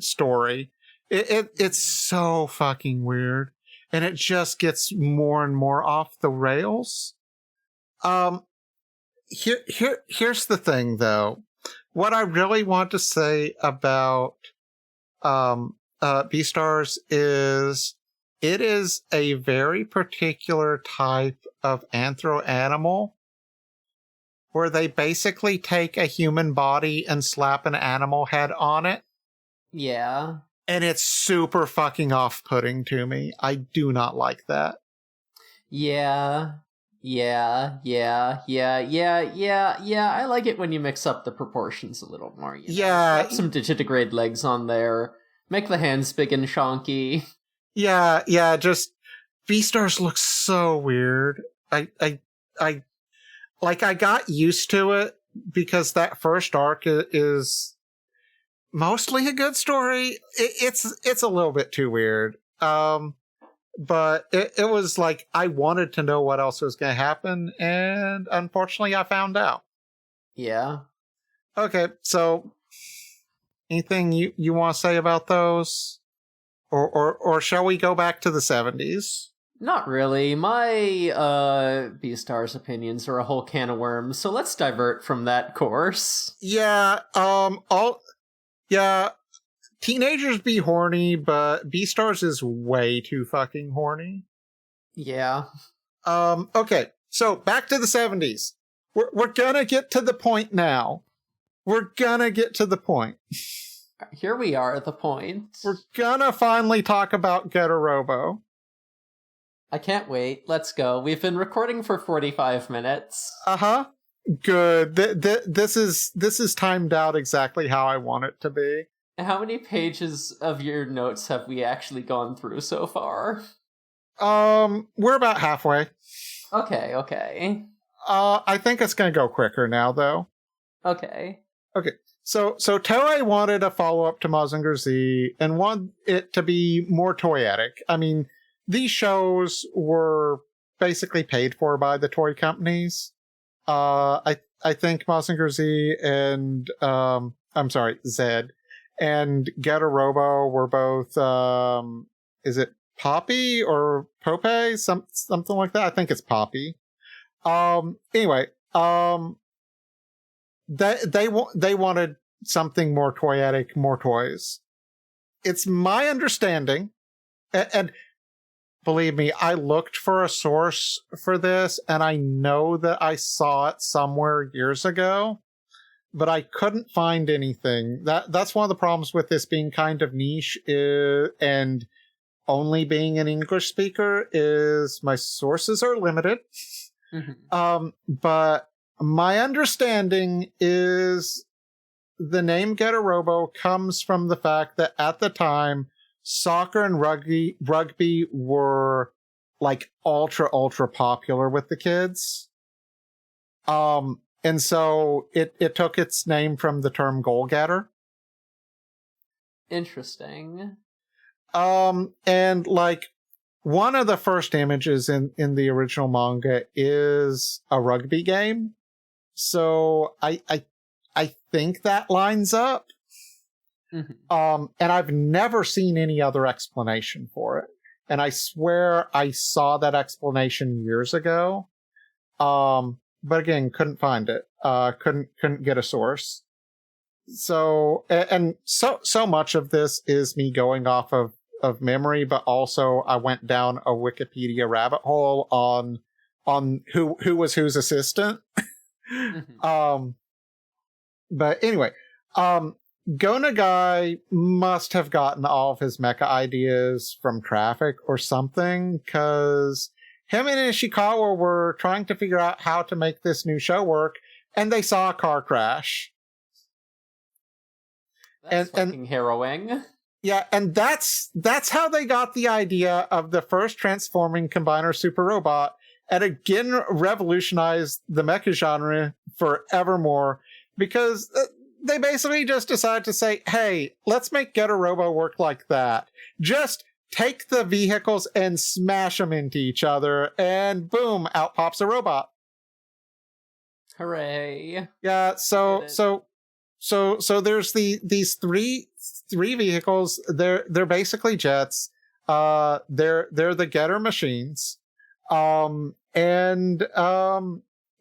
[SPEAKER 1] story. It's so fucking weird, and it just gets more and more off the rails. Here's the thing, though. What I really want to say about Beastars is it is a very particular type of anthro-animal where they basically take a human body and slap an animal head on it.
[SPEAKER 2] Yeah.
[SPEAKER 1] And it's super fucking off-putting to me. I do not like that.
[SPEAKER 2] Yeah. I like it when you mix up the proportions a little more. Slap some digitigrade legs on there. Make the hands big and chonky.
[SPEAKER 1] Yeah, just Beastars looks so weird. I got used to it because that first arc is mostly a good story. It's a little bit too weird. But it was like I wanted to know what else was going to happen, and unfortunately I found out.
[SPEAKER 2] Yeah.
[SPEAKER 1] Okay, so anything you want to say about those? Or shall we go back to the 70s?
[SPEAKER 2] Not really. My Beastars opinions are a whole can of worms, so let's divert from that course.
[SPEAKER 1] Yeah, teenagers be horny, but Beastars is way too fucking horny.
[SPEAKER 2] Yeah.
[SPEAKER 1] Okay, so back to the 70s. We're gonna get to the point now. We're gonna get to the point.
[SPEAKER 2] Here we are at the point.
[SPEAKER 1] We're gonna finally talk about Getorobo.
[SPEAKER 2] I can't wait. Let's go. We've been recording for 45 minutes.
[SPEAKER 1] Good. This is timed out exactly how I want it to be.
[SPEAKER 2] How many pages of your notes have we actually gone through so far?
[SPEAKER 1] We're about halfway.
[SPEAKER 2] Okay.
[SPEAKER 1] I think it's gonna go quicker now, though.
[SPEAKER 2] Okay.
[SPEAKER 1] So Toei wanted a follow-up to Mazinger Z and wanted it to be more toyetic. I mean, these shows were basically paid for by the toy companies. I think Mazinger Z and Zed and Getarobo were both, is it Poppy or Pope? Something like that. I think it's Poppy. Anyway, they wanted something more toyetic, more toys. It's my understanding, and believe me, I looked for a source for this, and I know that I saw it somewhere years ago, but I couldn't find anything. That's one of the problems with this being kind of niche, and only being an English speaker, is my sources are limited. Mm-hmm. But my understanding is the name Getarobo comes from the fact that at the time, soccer and rugby were like ultra popular with the kids. And so it took its name from the term goal getter.
[SPEAKER 2] Interesting.
[SPEAKER 1] And like one of the first images in the original manga is a rugby game. So I think that lines up. Mm-hmm. And I've never seen any other explanation for it. And I swear I saw that explanation years ago. But again, couldn't find it. Couldn't get a source. So, and so much of this is me going off of memory, but also I went down a Wikipedia rabbit hole on who was whose assistant. Mm-hmm. But anyway, Go Nagai must have gotten all of his mecha ideas from Traffic or something, because him and Ishikawa were trying to figure out how to make this new show work, and they saw a car crash.
[SPEAKER 2] That's fucking harrowing.
[SPEAKER 1] Yeah, and that's how they got the idea of the first transforming combiner super robot, and again revolutionized the mecha genre forevermore, because they basically just decided to say, hey, let's make Getarobo work like that. Just take the vehicles and smash them into each other, and boom, out pops a robot.
[SPEAKER 2] Hooray.
[SPEAKER 1] Yeah, so there's these three vehicles. They're basically jets. They're the getter machines.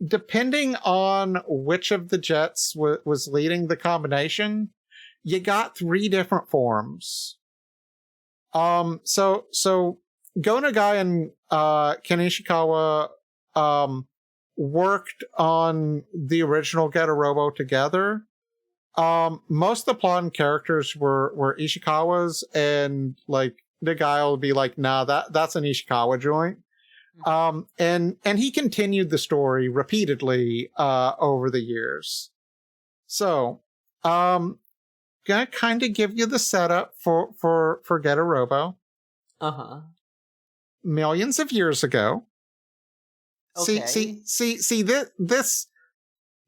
[SPEAKER 1] Depending on which of the jets was leading the combination, you got three different forms. So Go Nagai and Ken Ishikawa worked on the original Getarobo together. Most of the plot and characters were Ishikawa's, and like Nagai will be like, nah, that's an Ishikawa joint. And he continued the story repeatedly over the years. So, gonna kind of give you the setup for Getarobo.
[SPEAKER 2] Uh-huh.
[SPEAKER 1] Millions of years ago.
[SPEAKER 2] Okay.
[SPEAKER 1] See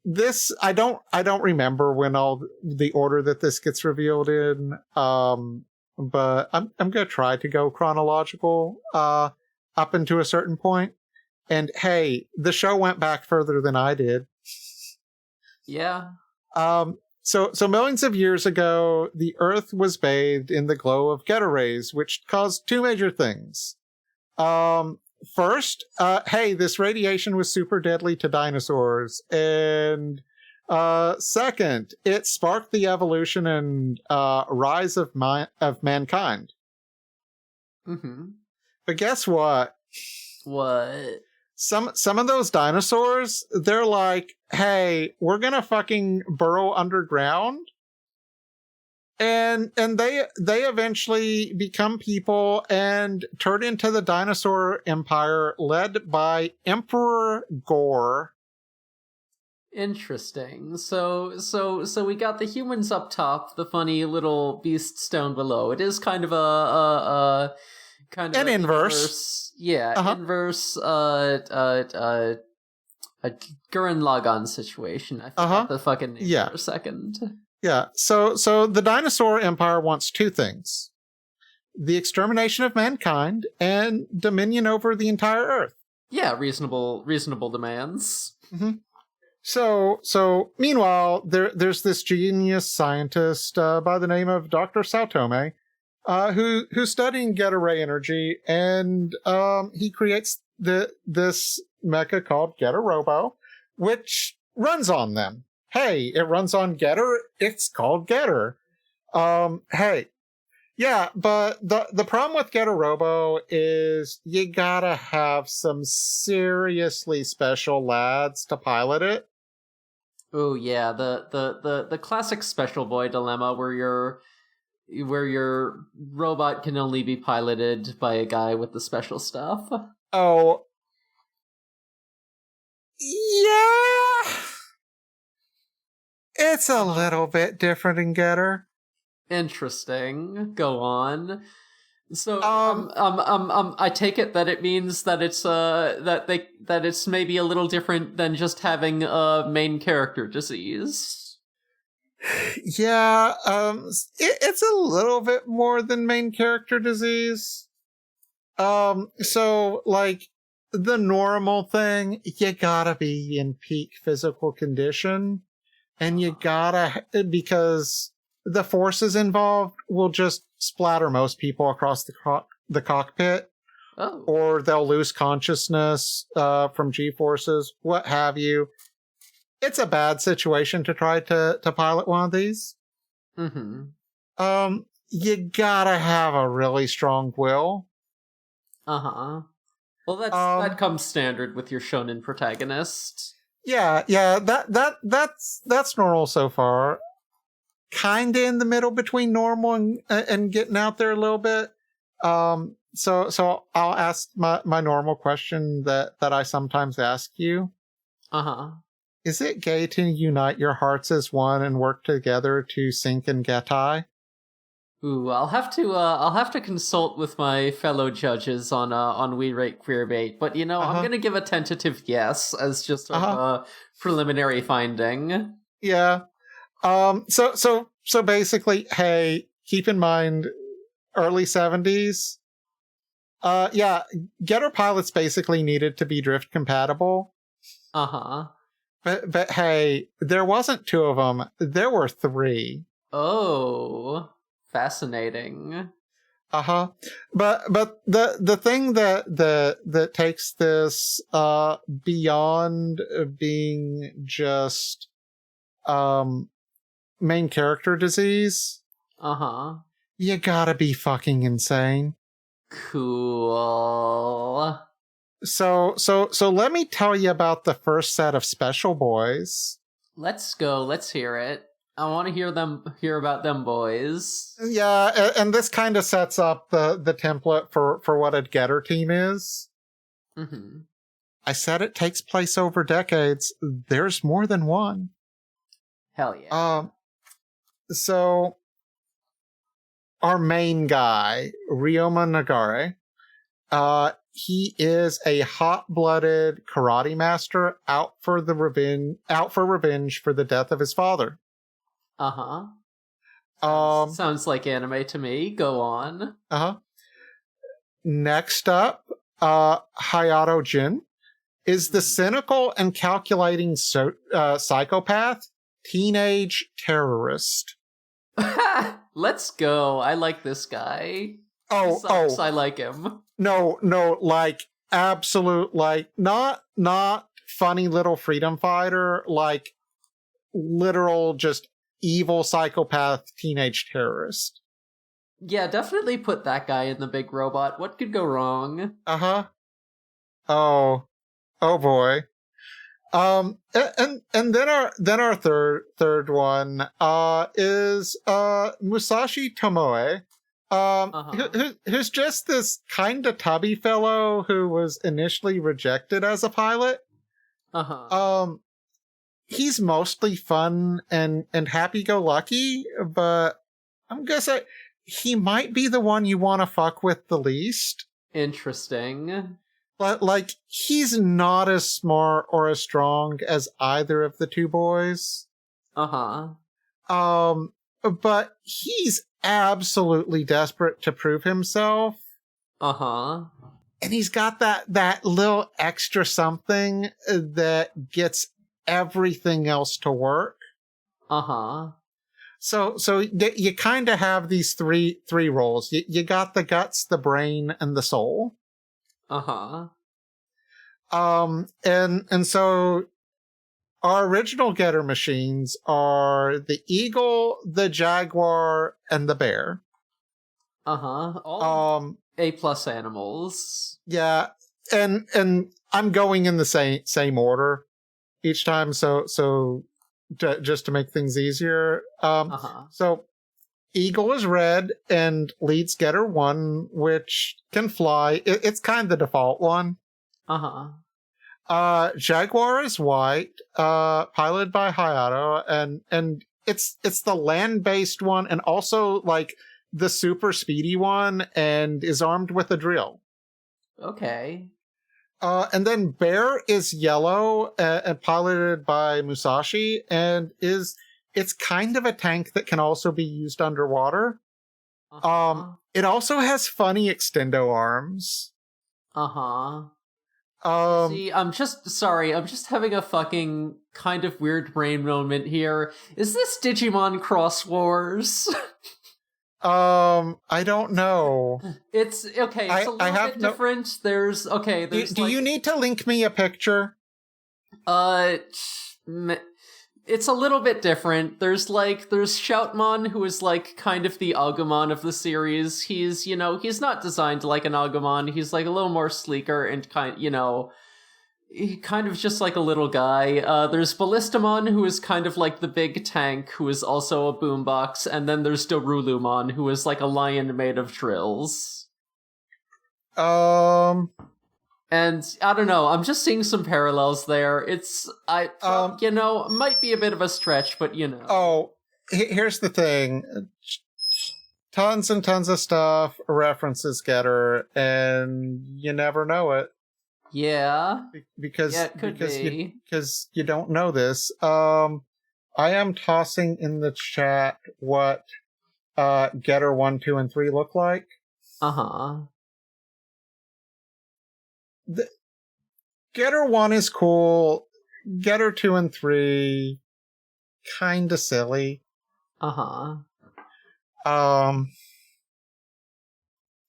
[SPEAKER 1] this I don't remember when all the order that this gets revealed in. But I'm gonna try to go chronological up into a certain point. And hey, the show went back further than I did.
[SPEAKER 2] Yeah.
[SPEAKER 1] So millions of years ago, the Earth was bathed in the glow of Geta rays, which caused two major things. First, hey, this radiation was super deadly to dinosaurs. And second, it sparked the evolution and rise of mankind.
[SPEAKER 2] Mm-hmm.
[SPEAKER 1] But guess what?
[SPEAKER 2] What?
[SPEAKER 1] Some of those dinosaurs, they're like, hey, we're gonna fucking burrow underground. And they eventually become people and turn into the dinosaur empire led by Emperor Gore.
[SPEAKER 2] Interesting. So we got the humans up top, the funny little beasts down below. It is kind of a kind of
[SPEAKER 1] an inverse.
[SPEAKER 2] Yeah, inverse a Gurren Lagann situation. I forgot the fucking name for a second.
[SPEAKER 1] Yeah, so the dinosaur empire wants two things: the extermination of mankind and dominion over the entire Earth.
[SPEAKER 2] Yeah, reasonable demands.
[SPEAKER 1] Mm-hmm. So meanwhile, there's this genius scientist by the name of Dr. Saotome, who's studying Geta ray energy, and he creates this mecha called Geta Robo, which runs on them. Hey, it runs on Getter. It's called Getter. Hey. Yeah, but the problem with Geta Robo is you gotta have some seriously special lads to pilot it.
[SPEAKER 2] Oh yeah, the classic special boy dilemma where your robot can only be piloted by a guy with the special stuff.
[SPEAKER 1] Oh. Yeah. It's a little bit different in Getter.
[SPEAKER 2] Interesting. Go on. So, I take it that it means that it's that it's maybe a little different than just having a main character disease.
[SPEAKER 1] Yeah, it's a little bit more than main character disease. So like the normal thing, you gotta be in peak physical condition, and you gotta, because the forces involved will just splatter most people across the cockpit.
[SPEAKER 2] Oh.
[SPEAKER 1] Or they'll lose consciousness from G-forces, what have you. It's a bad situation to try to pilot one of these.
[SPEAKER 2] Mm-hmm.
[SPEAKER 1] You gotta have a really strong will.
[SPEAKER 2] Uh-huh. Well, that comes standard with your shonen protagonist.
[SPEAKER 1] Yeah, that's normal so far. Kinda in the middle between normal and getting out there a little bit. So I'll ask my normal question that I sometimes ask you.
[SPEAKER 2] Uh-huh.
[SPEAKER 1] Is it gay to unite your hearts as one and work together to sink and getai?
[SPEAKER 2] Ooh, I'll have to consult with my fellow judges on We Rate Queerbait, but I'm gonna give a tentative yes as just a preliminary finding.
[SPEAKER 1] Yeah. So basically, hey, keep in mind, early 70s. Yeah, Getter pilots basically needed to be drift compatible.
[SPEAKER 2] Uh-huh.
[SPEAKER 1] But hey, there wasn't 2 of them. There were 3.
[SPEAKER 2] Oh, fascinating.
[SPEAKER 1] Uh-huh. But the thing that takes this beyond being just main character disease.
[SPEAKER 2] Uh-huh.
[SPEAKER 1] You gotta be fucking insane.
[SPEAKER 2] Cool.
[SPEAKER 1] So let me tell you about the first set of special boys.
[SPEAKER 2] Let's go. Let's hear it. I want to hear about them boys.
[SPEAKER 1] Yeah, and this kind of sets up the template for what a Getter team is.
[SPEAKER 2] Mm-hmm.
[SPEAKER 1] I said it takes place over decades. There's more than one.
[SPEAKER 2] Hell yeah.
[SPEAKER 1] So our main guy, Ryoma Nagare, he is a hot-blooded karate master out for revenge for the death of his father.
[SPEAKER 2] Uh-huh. Sounds like anime to me. Go on.
[SPEAKER 1] Uh-huh. Next up, Hayato Jin is the cynical and calculating psychopath teenage terrorist.
[SPEAKER 2] Let's go. I like this guy.
[SPEAKER 1] Oh,
[SPEAKER 2] I like him.
[SPEAKER 1] No, like absolute, like not funny little freedom fighter, like literal just evil psychopath teenage terrorist.
[SPEAKER 2] Yeah, definitely put that guy in the big robot. What could go wrong?
[SPEAKER 1] Uh-huh. Oh boy. And then our third one is Musashi Tomoe. Who's just this kind of tubby fellow who was initially rejected as a pilot. He's mostly fun and happy-go-lucky, but I'm gonna say he might be the one you want to fuck with the least.
[SPEAKER 2] Interesting.
[SPEAKER 1] But, like, he's not as smart or as strong as either of the 2 boys.
[SPEAKER 2] Uh-huh.
[SPEAKER 1] But he's absolutely desperate to prove himself.
[SPEAKER 2] Uh-huh.
[SPEAKER 1] And he's got that little extra something that gets everything else to work. So you kind of have these three roles. You got the guts, the brain, and the soul. And so our original getter machines are the eagle, the jaguar, and the bear.
[SPEAKER 2] All A+ animals.
[SPEAKER 1] Yeah, and I'm going in the same order each time, so just to make things easier. So eagle is red and leads getter 1, which can fly. It's kind of the default one. Jaguar is white, piloted by Hayato, and it's the land-based one, and also like the super speedy one, and is armed with a drill.
[SPEAKER 2] Okay.
[SPEAKER 1] And then bear is yellow, and piloted by Musashi, and it's kind of a tank that can also be used underwater. It also has funny extendo arms.
[SPEAKER 2] See, I'm just having a fucking kind of weird brain moment here. Is this Digimon Cross Wars?
[SPEAKER 1] I don't know.
[SPEAKER 2] It's okay. It's a little bit different. There's
[SPEAKER 1] Do you need to link me a picture?
[SPEAKER 2] It's a little bit different. There's Shoutmon, who is like kind of the Agumon of the series. He's not designed like an Agumon. He's like a little more sleeker and kind of just like a little guy. There's Ballistamon, who is kind of like the big tank, who is also a boombox, and then there's Dorulumon, who is like a lion made of drills. And I don't know, I'm just seeing some parallels there. Might be a bit of a stretch, but
[SPEAKER 1] Oh, here's the thing. Tons and tons of stuff references Getter, and you never know it.
[SPEAKER 2] Yeah.
[SPEAKER 1] Because
[SPEAKER 2] be.
[SPEAKER 1] Because you don't know this. I am tossing in the chat what Getter 1, 2, and 3 look like. Getter 1 is cool. Getter 2 and 3 kinda silly.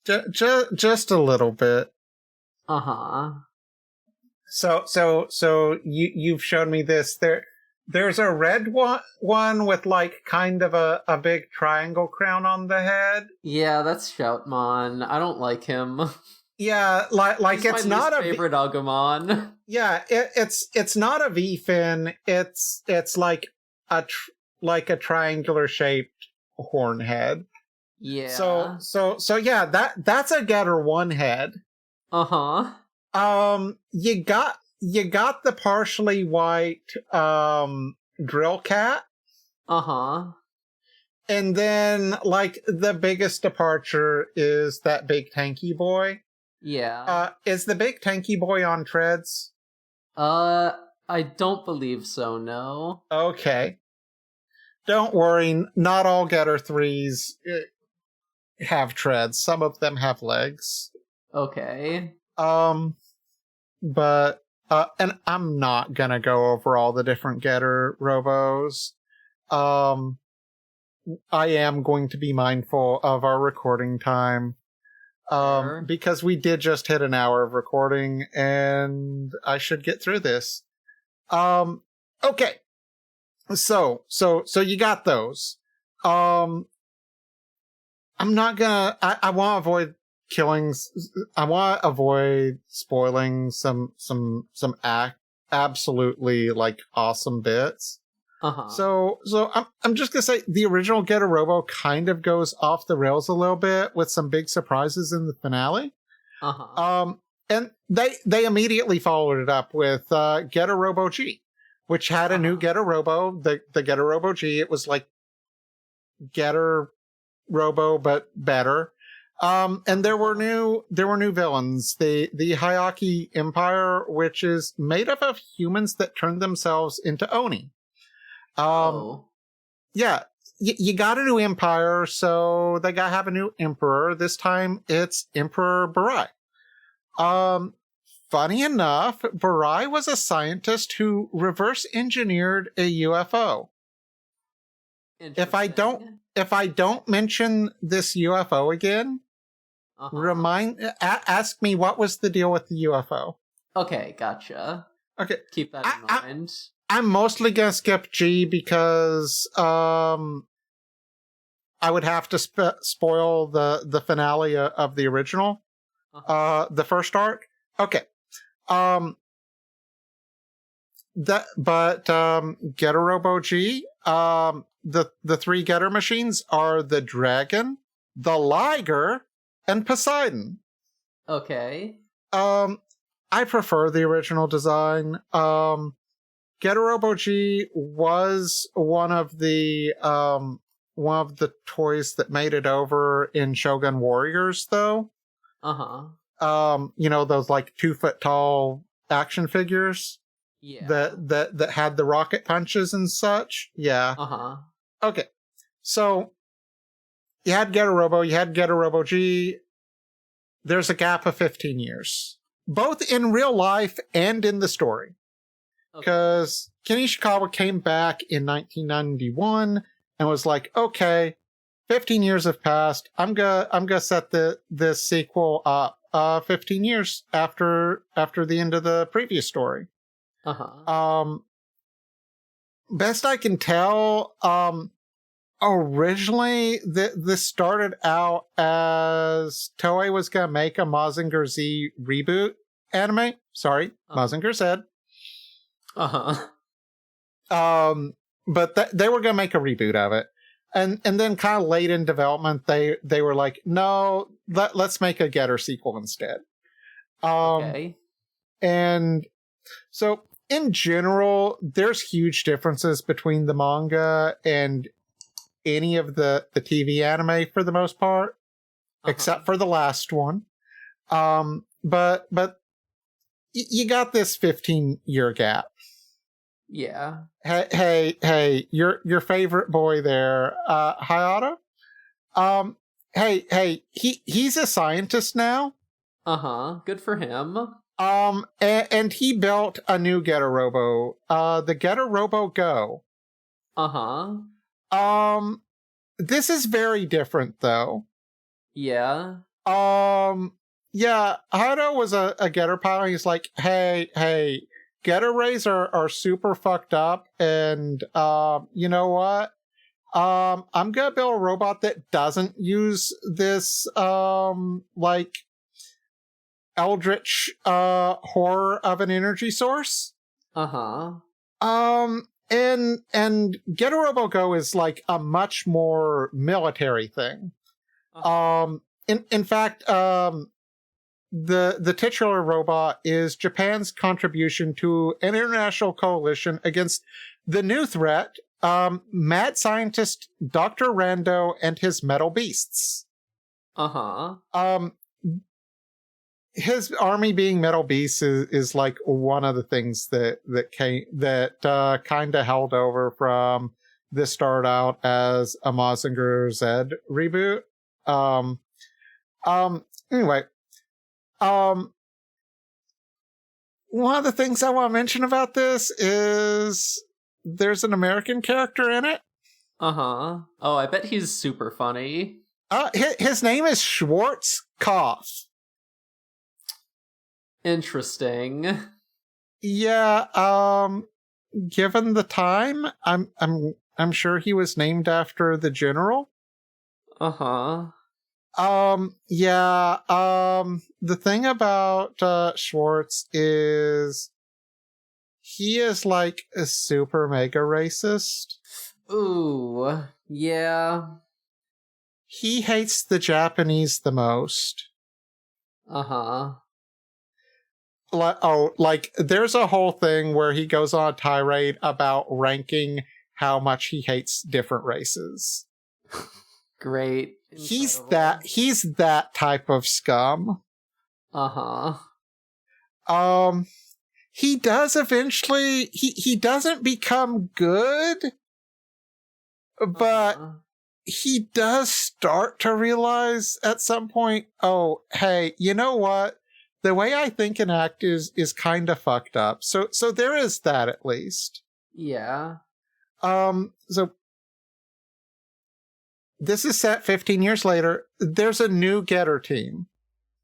[SPEAKER 1] Just a little bit. So you've shown me this. There's a red one with like kind of a big triangle crown on the head.
[SPEAKER 2] Yeah, that's Shoutmon. I don't like him.
[SPEAKER 1] Yeah, like
[SPEAKER 2] He's
[SPEAKER 1] it's
[SPEAKER 2] my
[SPEAKER 1] not
[SPEAKER 2] least favorite Agumon.
[SPEAKER 1] Yeah, it's not a V fin. It's like a triangular shaped horn head.
[SPEAKER 2] Yeah.
[SPEAKER 1] So yeah, that's a Getter 1 head. You got the partially white drill cat. And then like the biggest departure is that big tanky boy.
[SPEAKER 2] Yeah.
[SPEAKER 1] Is the big tanky boy on treads?
[SPEAKER 2] I don't believe so, no.
[SPEAKER 1] Okay. Don't worry, not all Getter 3s have treads. Some of them have legs.
[SPEAKER 2] Okay.
[SPEAKER 1] But and I'm not gonna go over all the different Getter robos. I am going to be mindful of our recording time.
[SPEAKER 2] Sure.
[SPEAKER 1] Because we did just hit an hour of recording, and I should get through this. Okay. So you got those. I'm not gonna. I want to avoid killings. I want to avoid spoiling some absolutely like awesome bits. So I'm just gonna say the original Getter Robo kind of goes off the rails a little bit with some big surprises in the finale. And they immediately followed it up with Getter Robo G, which had a new Getter Robo, the Getter Robo G. It was like Getter Robo but better. And there were new villains. The Hayaki Empire, which is made up of humans that turned themselves into Oni. Yeah, you got a new empire, so they gotta have a new emperor. This time it's Emperor Barai. funny enough, Barai was a scientist who reverse engineered a UFO. If I don't mention this UFO again, ask me what was the deal with the UFO.
[SPEAKER 2] Okay, gotcha.
[SPEAKER 1] Okay,
[SPEAKER 2] keep that in mind.
[SPEAKER 1] I'm mostly gonna skip G because I would have to spoil the finale of the original, the first arc. Okay, Getter Robo G, the three Getter machines are the Dragon, the Liger, and Poseidon.
[SPEAKER 2] Okay.
[SPEAKER 1] I prefer the original design. Getter Robo G was one of the toys that made it over in Shogun Warriors, though. Those like 2 foot tall action figures.
[SPEAKER 2] Yeah.
[SPEAKER 1] That had the rocket punches and such. Yeah. Okay. So you had Getter Robo, you had Getter Robo G. There's a gap of 15 years, both in real life and in the story. Because Ken Ishikawa came back in 1991 and was like, okay, 15 years have passed. I'm gonna set this sequel up 15 years after the end of the previous story. Best I can tell, originally this started out as Toei was gonna make a Mazinger Z reboot anime. Sorry, Mazinger Z. But they were gonna make a reboot of it, and then kind of late in development, they were like, no, let's make a Getter sequel instead. Okay. And so in general, there's huge differences between the manga and any of the TV anime for the most part, except for the last one. But you got this 15-year gap.
[SPEAKER 2] Yeah.
[SPEAKER 1] Hey, your favorite boy there, Hayato? He's a scientist now.
[SPEAKER 2] Good for him.
[SPEAKER 1] And he built a new Getter Robo, the Getter Robo Go. This is very different though.
[SPEAKER 2] Yeah.
[SPEAKER 1] Yeah, Hayato was a Getter pilot. He's like, hey, Getter rays are super fucked up, and you know what? I'm gonna build a robot that doesn't use this like eldritch horror of an energy source. And Getter Robo Go is like a much more military thing. In fact, the titular robot is Japan's contribution to an international coalition against the new threat, mad scientist Dr. Rando and his metal beasts. His army being metal beasts is like one of the things that kind of held over from this started out as a Mazinger Z reboot. Anyway, one of the things I want to mention about this is there's an American character in it.
[SPEAKER 2] Oh, I bet he's super funny.
[SPEAKER 1] His name is Schwarzkopf.
[SPEAKER 2] Interesting.
[SPEAKER 1] Yeah, given the time, I'm sure he was named after the general. Yeah, the thing about Schwartz is he is like a super mega racist.
[SPEAKER 2] Ooh, yeah.
[SPEAKER 1] He hates the Japanese the most. Like there's a whole thing where he goes on a tirade about ranking how much he hates different races.
[SPEAKER 2] Great.
[SPEAKER 1] Incredible. He's that type of scum. He does eventually he doesn't become good, but he does start to realize at some point, oh, hey, you know what? the way I think and act is kind of fucked up. So there is that at least.
[SPEAKER 2] Yeah.
[SPEAKER 1] So this is set 15 years later. There's a new Getter team.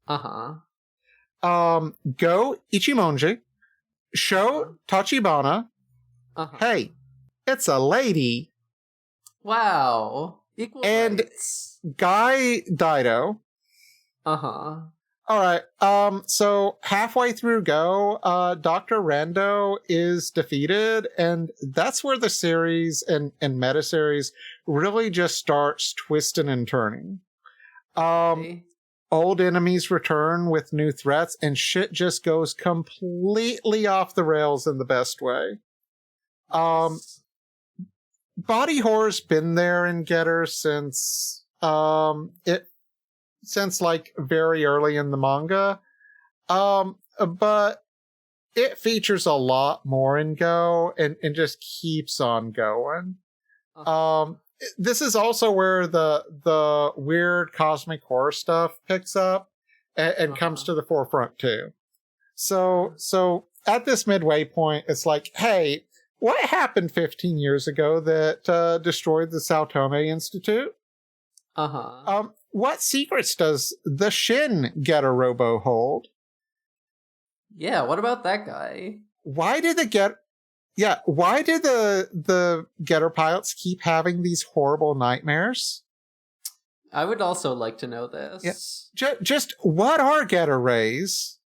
[SPEAKER 2] Uh-huh.
[SPEAKER 1] Go Ichimonji, Sho Tachibana.
[SPEAKER 2] Uh-huh.
[SPEAKER 1] Hey, it's a lady.
[SPEAKER 2] Wow. Equal
[SPEAKER 1] And
[SPEAKER 2] rights.
[SPEAKER 1] Guy Dido.
[SPEAKER 2] Uh-huh.
[SPEAKER 1] All right. So halfway through Go, Dr. Rando is defeated, and that's where the series and meta series really just starts twisting and turning.
[SPEAKER 2] Okay.
[SPEAKER 1] Old enemies return with new threats, and shit just goes completely off the rails in the best way. Body horror's been there in Getter since like very early in the manga. But it features a lot more in Go and just keeps on going. This is also where the weird cosmic horror stuff picks up and comes to the forefront too. So at this midway point, it's like, hey, what happened 15 years ago that destroyed the Sao Tome Institute? What secrets does the Shin Getter Robo hold?
[SPEAKER 2] Yeah, what about that guy?
[SPEAKER 1] Why did the Getter pilots keep having these horrible nightmares?
[SPEAKER 2] I would also like to know this.
[SPEAKER 1] Yeah. Just what are Getter rays?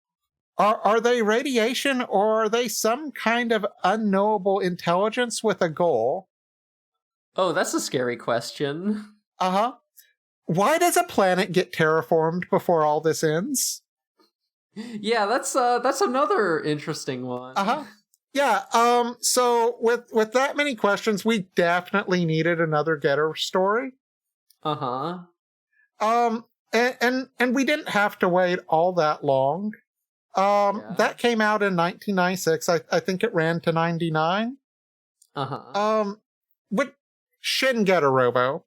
[SPEAKER 1] Are they radiation, or are they some kind of unknowable intelligence with a goal?
[SPEAKER 2] Oh, that's a scary question.
[SPEAKER 1] Why does a planet get terraformed before all this ends?
[SPEAKER 2] Yeah, that's another interesting one.
[SPEAKER 1] Yeah, so with that many questions, we definitely needed another Getter story. And we didn't have to wait all that long. That came out in 1996. I think it ran to 99. With Shin Getter Robo.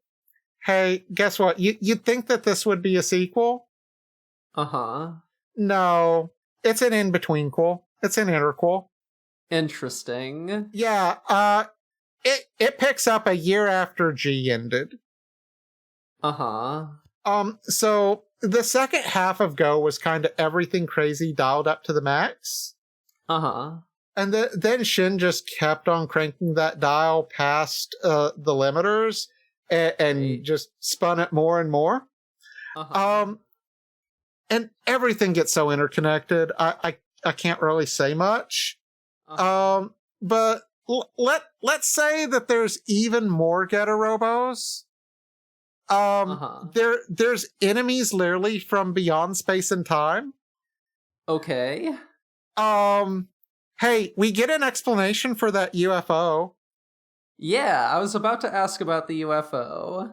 [SPEAKER 1] Hey, guess what? You'd think that this would be a sequel? No, it's an in-between-quel. It's an interquel.
[SPEAKER 2] Interesting.
[SPEAKER 1] Yeah, it picks up a year after G ended. So the second half of Go was kind of everything crazy dialed up to the max. And then Shin just kept on cranking that dial past the limiters and just spun it more and more. And everything gets so interconnected. I can't really say much. But let's say that there's even more Getter Robos. There's enemies literally from beyond space and time.
[SPEAKER 2] Okay.
[SPEAKER 1] Hey, we get an explanation for that UFO.
[SPEAKER 2] Yeah, I was about to ask about the UFO.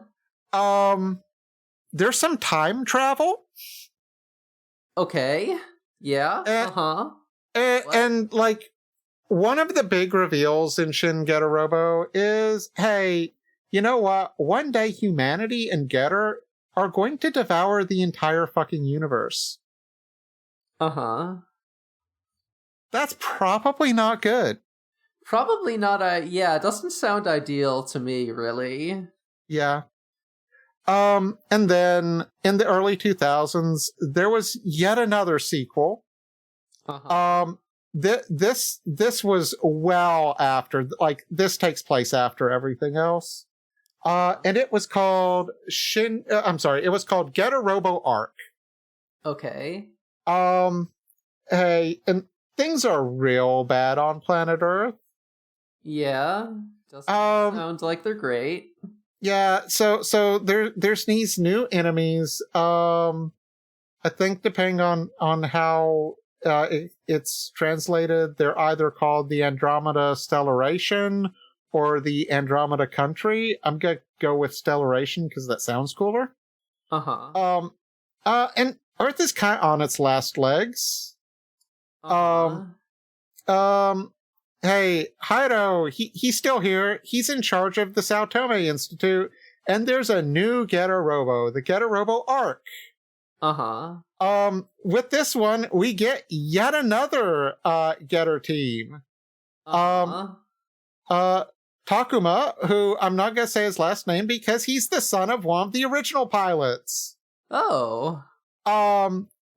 [SPEAKER 1] There's some time travel.
[SPEAKER 2] Okay. Yeah.
[SPEAKER 1] And like, one of the big reveals in Shin Getter Robo is, hey, you know what? One day humanity and Getter are going to devour the entire fucking universe. That's probably not good.
[SPEAKER 2] Probably not it doesn't sound ideal to me, really.
[SPEAKER 1] Yeah. And then in the early 2000s, there was yet another sequel. This was well after, like, this takes place after everything else. And it was called it was called Getter Robo Arc.
[SPEAKER 2] Okay.
[SPEAKER 1] Hey, and things are real bad on planet Earth.
[SPEAKER 2] Yeah. Doesn't sound like they're great.
[SPEAKER 1] Yeah, so there's these new enemies. I think depending on how it's translated, they're either called the Andromeda Stellaration or the Andromeda Country. I'm gonna go with Stellaration because that sounds cooler. And Earth is kind of on its last legs. Hey, Hiro, he's still here. He's in charge of the Sao Tome Institute, and there's a new Getter Robo, the Getter Robo Arc. With this one, we get yet another Getter team. Takuma, who I'm not gonna say his last name because he's the son of one of the original pilots.
[SPEAKER 2] Oh.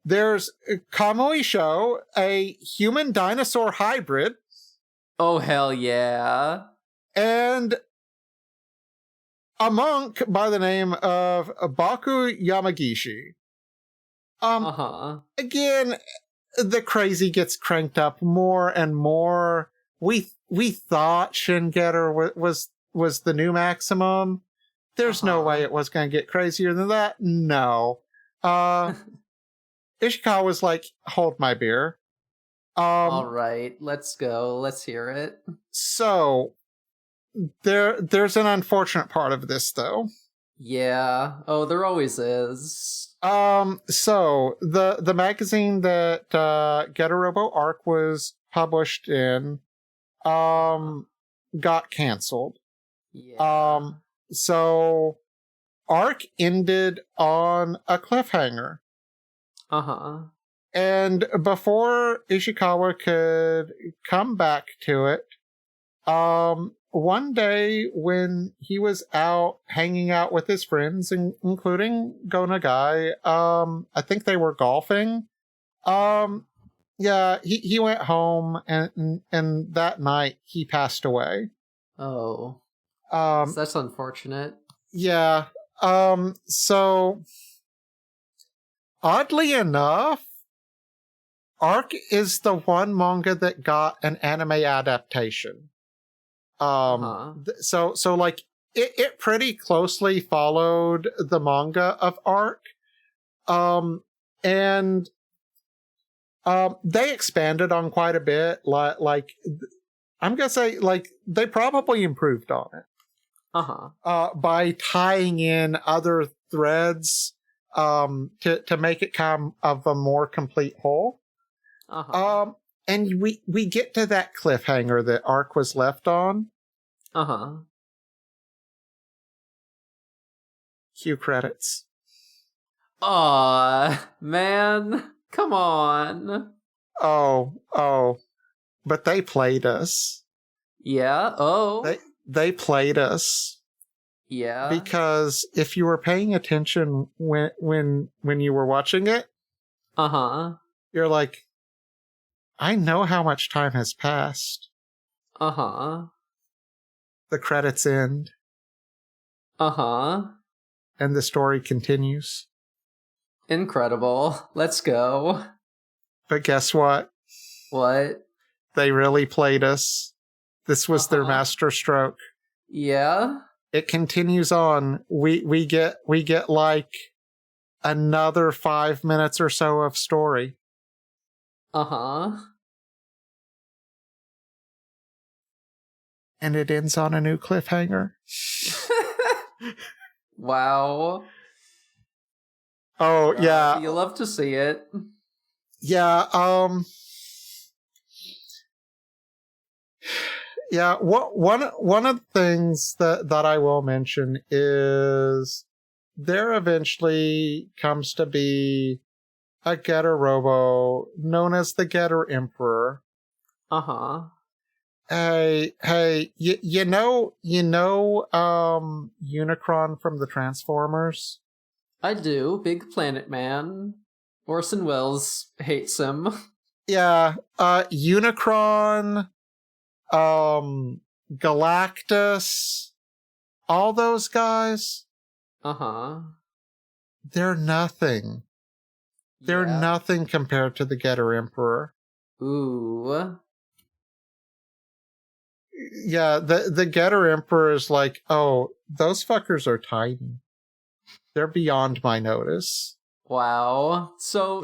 [SPEAKER 1] There's Kamui Sho, a human dinosaur hybrid.
[SPEAKER 2] Oh, hell yeah.
[SPEAKER 1] And a monk by the name of Baku Yamagishi. Again, the crazy gets cranked up more and more. We thought Shin Getter was the new maximum. There's no way it was going to get crazier than that. No. Ishikawa was like, hold my beer.
[SPEAKER 2] All right, let's go. Let's hear it.
[SPEAKER 1] So there's an unfortunate part of this, though.
[SPEAKER 2] Yeah. Oh, there always is.
[SPEAKER 1] So the magazine that Getarobo Arc was published in got canceled.
[SPEAKER 2] Yeah.
[SPEAKER 1] So Arc ended on a cliffhanger. And before Ishikawa could come back to it, one day when he was out hanging out with his friends, including Go Nagai, I think they were golfing. Yeah, he went home and that night he passed away.
[SPEAKER 2] Oh. That's unfortunate.
[SPEAKER 1] Yeah. So oddly enough, Arc is the one manga that got an anime adaptation. So like it pretty closely followed the manga of Arc. And they expanded on quite a bit. Like I'm gonna say, like they probably improved on it. By tying in other threads, to make it kind of a more complete whole. And we get to that cliffhanger that Arc was left on. Cue credits.
[SPEAKER 2] Aw, man. Come on.
[SPEAKER 1] Oh. But they played us.
[SPEAKER 2] Yeah, oh.
[SPEAKER 1] They played us.
[SPEAKER 2] Yeah.
[SPEAKER 1] Because if you were paying attention when you were watching it, you're like, I know how much time has passed. The credits end. And the story continues.
[SPEAKER 2] Incredible. Let's go.
[SPEAKER 1] But guess what?
[SPEAKER 2] What?
[SPEAKER 1] They really played us. This was their master stroke.
[SPEAKER 2] Yeah.
[SPEAKER 1] It continues on. We get like another 5 minutes or so of story. And it ends on a new cliffhanger.
[SPEAKER 2] Wow.
[SPEAKER 1] Oh, yeah.
[SPEAKER 2] You love to see it.
[SPEAKER 1] Yeah, yeah, one of the things that I will mention is there eventually comes to be a Getter Robo known as the Getter Emperor. Hey, you know, Unicron from the Transformers?
[SPEAKER 2] I do. Big Planet Man. Orson Welles hates him.
[SPEAKER 1] Yeah, Unicron, Galactus, all those guys. They're nothing. They're nothing compared to the Getter Emperor.
[SPEAKER 2] Ooh.
[SPEAKER 1] Yeah, the Getter Emperor is like, oh, those fuckers are tiny. They're beyond my notice.
[SPEAKER 2] Wow. So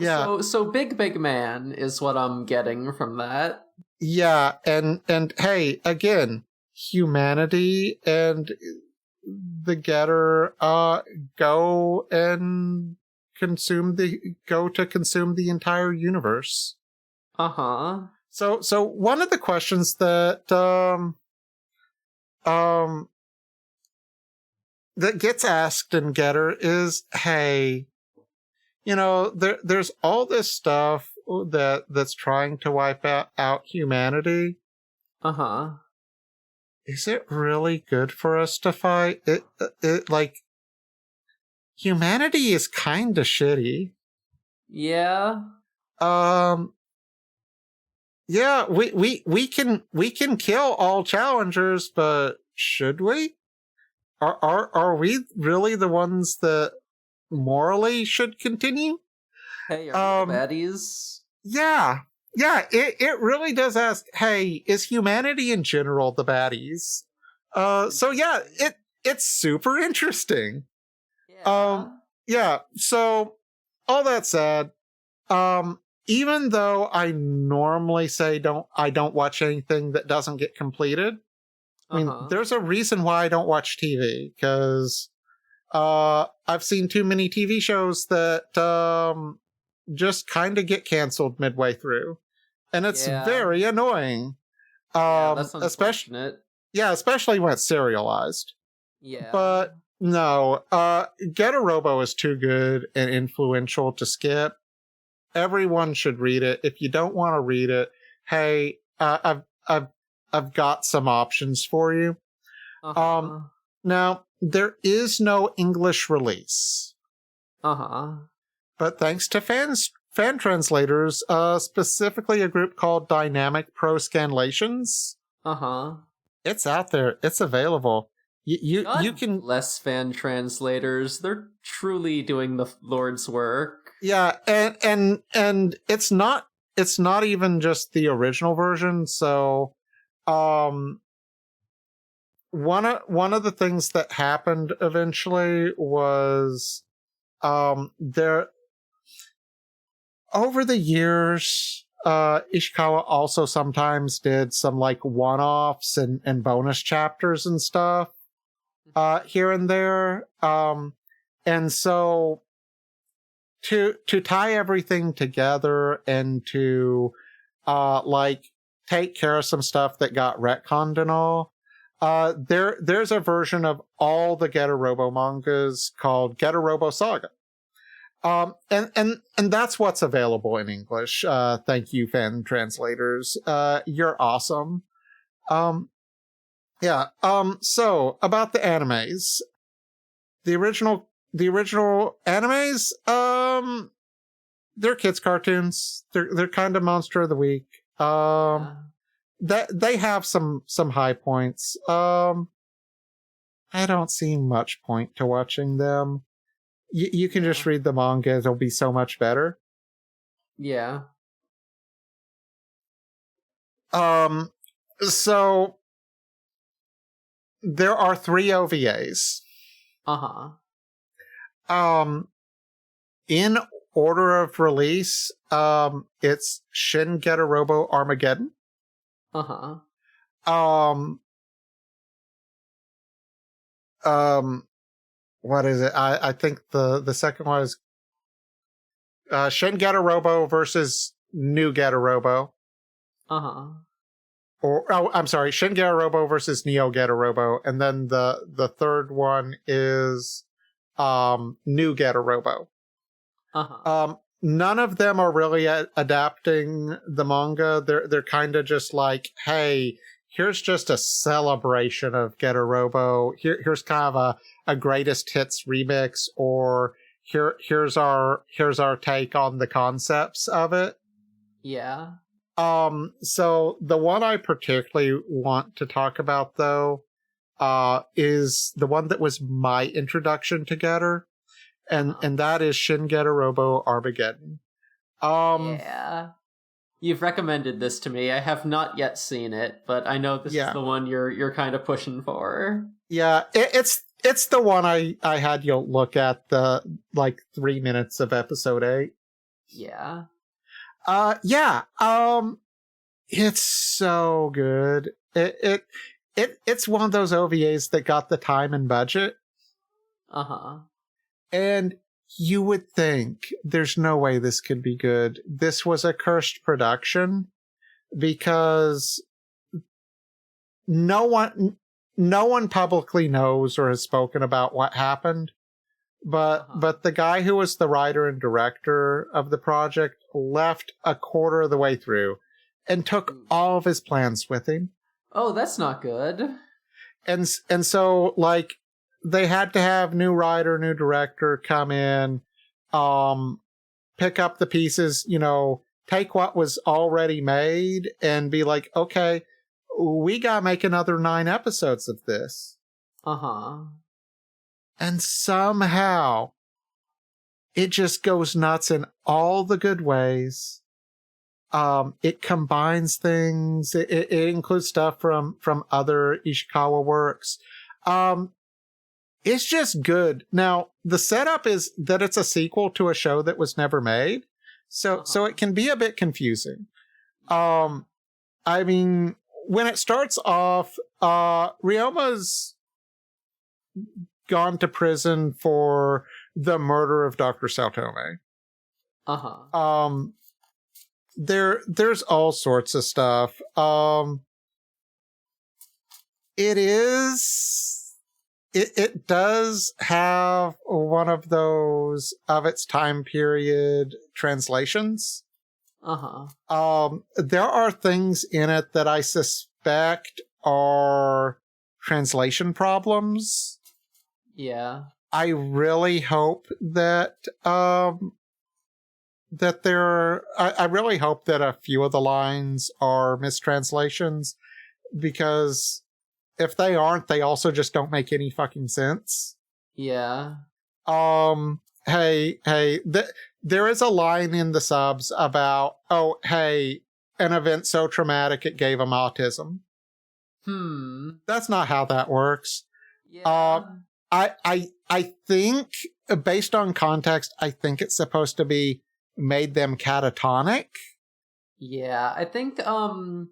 [SPEAKER 2] big man is what I'm getting from that.
[SPEAKER 1] Yeah, and hey, again, humanity and the Getter go to consume the entire universe. So one of the questions that that gets asked in Getter is, hey, there's all this stuff that's trying to wipe out humanity.
[SPEAKER 2] Uh-huh.
[SPEAKER 1] Is it really good for us to fight? It like, humanity is kind of shitty.
[SPEAKER 2] Yeah.
[SPEAKER 1] Yeah, we can kill all challengers, but should we? Are we really the ones that morally should continue?
[SPEAKER 2] Hey, are we the baddies?
[SPEAKER 1] Yeah. Yeah, it really does ask, hey, is humanity in general the baddies? So yeah, it's super interesting.
[SPEAKER 2] Yeah.
[SPEAKER 1] Yeah, so all that said, even though I normally say I don't watch anything that doesn't get completed, I mean, there's a reason why I don't watch TV, because I've seen too many TV shows that just kind of get canceled midway through, and it's very annoying.
[SPEAKER 2] That's unfortunate.
[SPEAKER 1] Especially when it's serialized.
[SPEAKER 2] Yeah.
[SPEAKER 1] But no, Get a Robo is too good and influential to skip. Everyone should read it. If you don't want to read it, hey, I've got some options for you. Now, there is no English release. But thanks to fan translators, specifically a group called Dynamic Pro Scanlations, it's out there. It's available. You can
[SPEAKER 2] less fan translators. They're truly doing the Lord's work.
[SPEAKER 1] Yeah, and it's not even just the original version. So, one of the things that happened eventually was there over the years, Ishikawa also sometimes did some like one-offs and bonus chapters and stuff here and there. And so to tie everything together and to like take care of some stuff that got retconned and all, there's a version of all the Getter Robo mangas called Getter Robo Saga. And that's what's available in English. Thank you, fan translators. You're awesome. Yeah. So about the animes, the original animes, they're kids cartoons. They're kind of Monster of the Week. That they have some high points. I don't see much point to watching them. You can just read the manga. It'll be so much better.
[SPEAKER 2] Yeah.
[SPEAKER 1] So there are 3 OVAs. In order of release, it's Shin Getter Robo Armageddon. What is it? I think the second one is Shin Getter Robo versus New Getter Robo. I'm sorry, Shin Getter Robo versus Neo Getter Robo, and then the third one is New Getter Robo. None of them are really adapting the manga. They're kind of just like, hey, here's just a celebration of Getter Robo. Here's kind of a greatest hits remix, or here's our take on the concepts of it.
[SPEAKER 2] Yeah.
[SPEAKER 1] So the one I particularly want to talk about, though, is the one that was my introduction to Getter, and that is Shin Getter Robo Armageddon.
[SPEAKER 2] Yeah. You've recommended this to me. I have not yet seen it, but I know this is the one you're kind of pushing for. Yeah,
[SPEAKER 1] it's the one I had you look at the 3 minutes of episode 8.
[SPEAKER 2] Yeah.
[SPEAKER 1] It's so good. It's one of those OVAs that got the time and budget. And you would think there's no way this could be good. This was a cursed production because no one publicly knows or has spoken about what happened. but the guy who was the writer and director of the project left a quarter of the way through and took all of his plans with him.
[SPEAKER 2] Oh, that's not good.
[SPEAKER 1] And so, like, they had to have new writer, new director come in, pick up the pieces, take what was already made and be like, okay, we gotta make another 9 episodes of this. And somehow it just goes nuts in all the good ways. It combines things. It includes stuff from other Ishikawa works. It's just good. Now, the setup is that it's a sequel to a show that was never made. So it can be a bit confusing. I mean, when it starts off, Ryoma's gone to prison for the murder of Dr. Saotome. There's all sorts of stuff. It does have one of those of its time period translations. There are things in it that I suspect are translation problems.
[SPEAKER 2] Yeah.
[SPEAKER 1] I really hope that I really hope that a few of the lines are mistranslations, because if they aren't, they also just don't make any fucking sense.
[SPEAKER 2] Yeah.
[SPEAKER 1] Hey, there is a line in the subs about, oh, hey, an event so traumatic it gave him autism. That's not how that works.
[SPEAKER 2] Yeah.
[SPEAKER 1] I think, based on context, I think it's supposed to be made them catatonic.
[SPEAKER 2] Yeah, I think the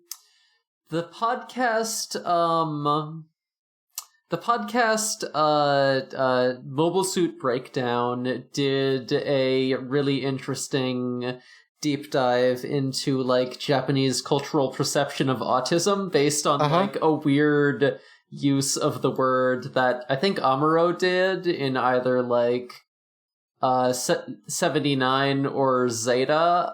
[SPEAKER 2] podcast Mobile Suit Breakdown did a really interesting deep dive into like Japanese cultural perception of autism based on like a weird use of the word that I think Amuro did in either like 79 or Zeta.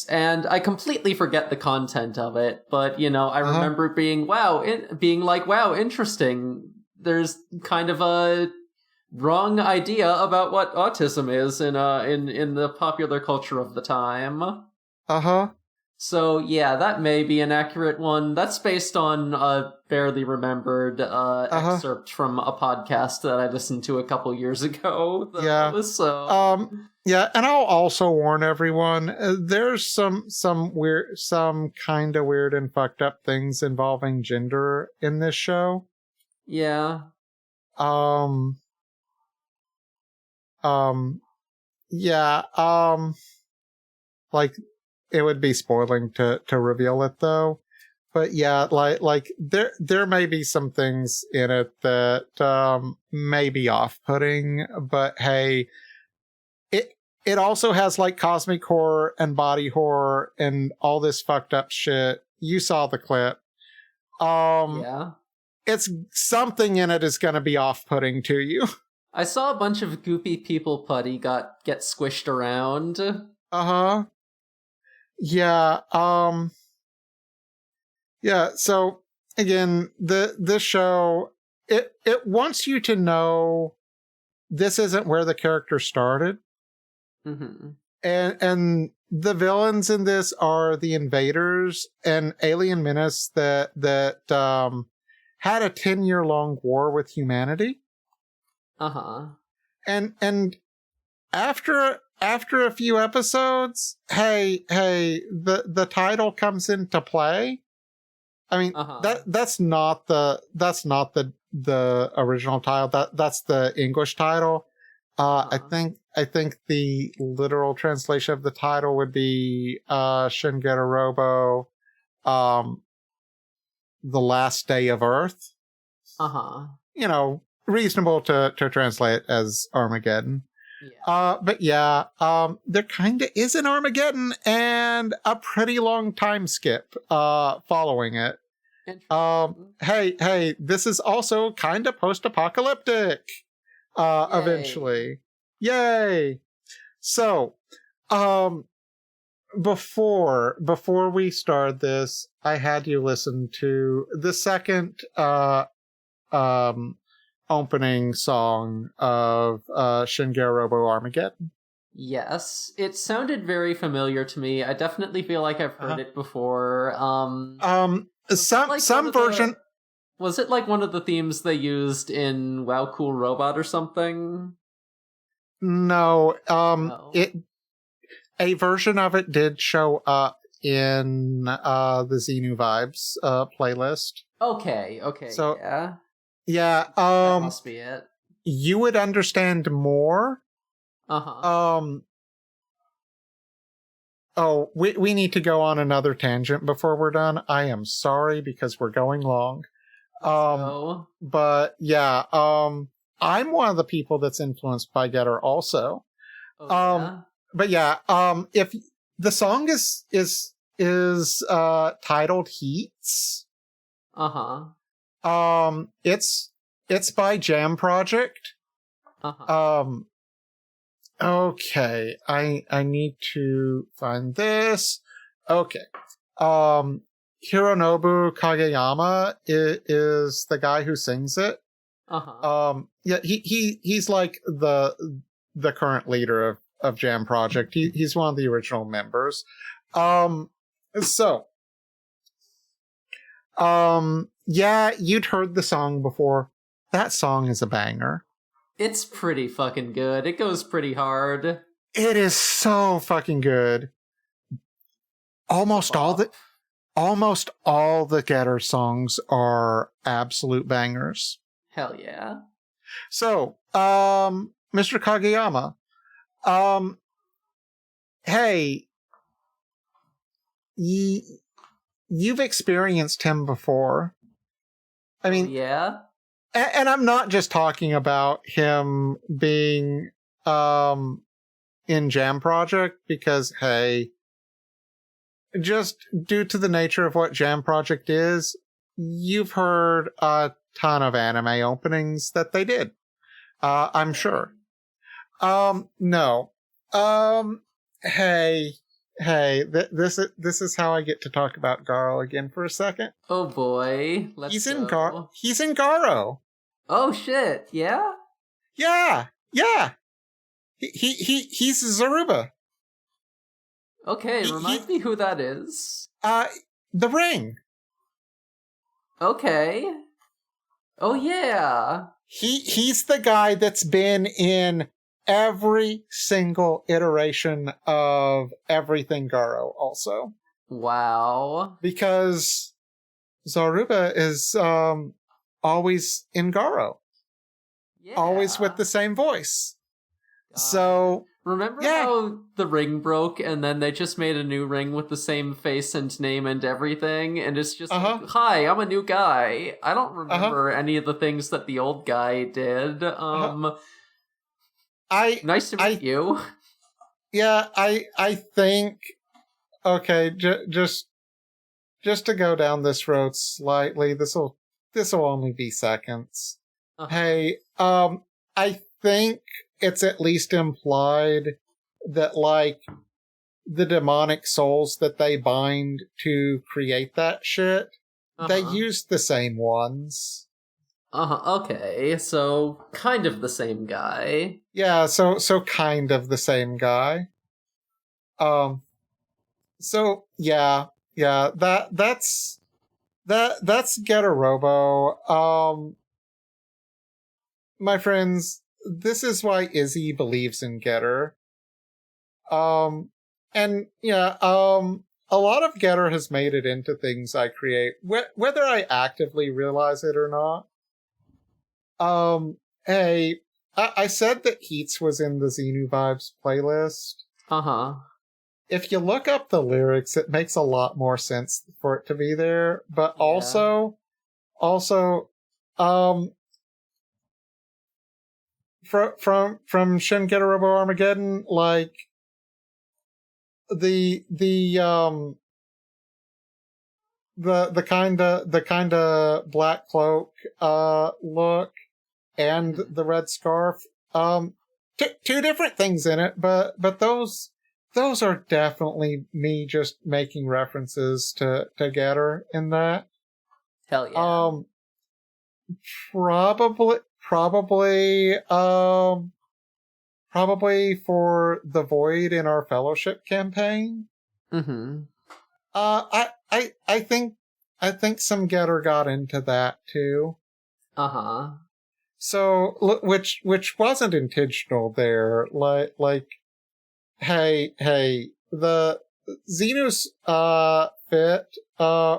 [SPEAKER 2] And I completely forget the content of it, but I remember being wow, interesting. There's kind of a wrong idea about what autism is in the popular culture of the time. So yeah, that may be an accurate one. That's based on a barely remembered excerpt from a podcast that I listened to a couple years ago.
[SPEAKER 1] Yeah, and I'll also warn everyone, there's some kind of weird and fucked up things involving gender in this show.
[SPEAKER 2] Yeah.
[SPEAKER 1] Like, it would be spoiling to reveal it though. But yeah, like there may be some things in it that may be off-putting, but hey, it also has like cosmic horror and body horror and all this fucked up shit. You saw the clip.
[SPEAKER 2] Yeah.
[SPEAKER 1] It's something in it is going to be off-putting to you.
[SPEAKER 2] I saw a bunch of goopy people putty get squished around.
[SPEAKER 1] Yeah. Yeah. So again, this show, it wants you to know this isn't where the character started. And the villains in this are the invaders, an alien menace that had a 10-year-long war with humanity. And after a few episodes, hey, the title comes into play. I mean, that's not the original title. That's the English title. I think the literal translation of the title would be Shingeki Robo, The Last Day of Earth. Reasonable to translate as Armageddon. Yeah. But yeah, there kind of is an Armageddon and a pretty long time skip following it. Hey, this is also kind of post-apocalyptic. eventually. Yay! So, um, before we start this, I had you listen to the second opening song of Shin Robo Armageddon.
[SPEAKER 2] Yes, it sounded very familiar to me. I definitely feel like I've heard it before.
[SPEAKER 1] Some version.
[SPEAKER 2] Was it like one of the themes they used in Wow Cool Robot or something?
[SPEAKER 1] No, a version of it did show up in the Xenu Vibes playlist.
[SPEAKER 2] Okay,
[SPEAKER 1] so,
[SPEAKER 2] yeah. That must be it.
[SPEAKER 1] You would understand more. Oh, we need to go on another tangent before we're done. I am sorry because we're going long. But yeah, I'm one of the people that's influenced by Getter also. But yeah, if the song is titled Heats. It's by Jam Project. Okay, I need to find this. Okay. Hironobu Kageyama is the guy who sings it. Yeah, he's like the current leader of Jam Project. He's one of the original members. Yeah, you'd heard the song before. That song is a banger.
[SPEAKER 2] It's pretty fucking good. It goes pretty hard.
[SPEAKER 1] It is so fucking good. Almost all the Getter songs are absolute bangers.
[SPEAKER 2] Hell yeah.
[SPEAKER 1] So, Mr. Kageyama, hey, you've experienced him before. I mean,
[SPEAKER 2] yeah.
[SPEAKER 1] And I'm not just talking about him being in Jam Project, because, hey, just due to the nature of what Jam Project is, you've heard a ton of anime openings that they did. I'm sure. No. Hey, this is how I get to talk about Garo again for a second.
[SPEAKER 2] Oh boy,
[SPEAKER 1] He's in Garo.
[SPEAKER 2] Oh shit! Yeah.
[SPEAKER 1] Yeah. He's Zaruba.
[SPEAKER 2] Okay, remind me who that is.
[SPEAKER 1] The Ring.
[SPEAKER 2] Okay. Oh yeah.
[SPEAKER 1] He's the guy that's been in every single iteration of everything Garo also.
[SPEAKER 2] Wow.
[SPEAKER 1] Because Zaruba is always in Garo.
[SPEAKER 2] Yeah.
[SPEAKER 1] Always with the same voice. So
[SPEAKER 2] remember how the ring broke and then they just made a new ring with the same face and name and everything, and it's just like, hi, I'm a new guy. I don't remember any of the things that the old guy did. Nice to meet you.
[SPEAKER 1] Yeah, I think okay, just to go down this road slightly, this'll only be seconds. Hey, I think it's at least implied that, like, the demonic souls that they bind to create that shit, they use the same ones.
[SPEAKER 2] Okay, so kind of the same guy.
[SPEAKER 1] Yeah, so kind of the same guy. So yeah, that's Get a Robo. My friends, this is why Izzy believes in Getter. And yeah, a lot of Getter has made it into things I create, whether I actively realize it or not. Hey, I said that Heats was in the Xenu Vibes playlist. If you look up the lyrics, it makes a lot more sense for it to be there. But also, from Shin Robo Armageddon, like the kind of black cloak look and the red scarf. Two different things in it, but those are definitely me just making references to Getter in that.
[SPEAKER 2] Hell yeah.
[SPEAKER 1] Probably for the Void in our Fellowship campaign.
[SPEAKER 2] Mm-hmm.
[SPEAKER 1] I think some Getter got into that too.
[SPEAKER 2] Uh-huh.
[SPEAKER 1] So, which wasn't intentional there. Like, hey, the Xenos fit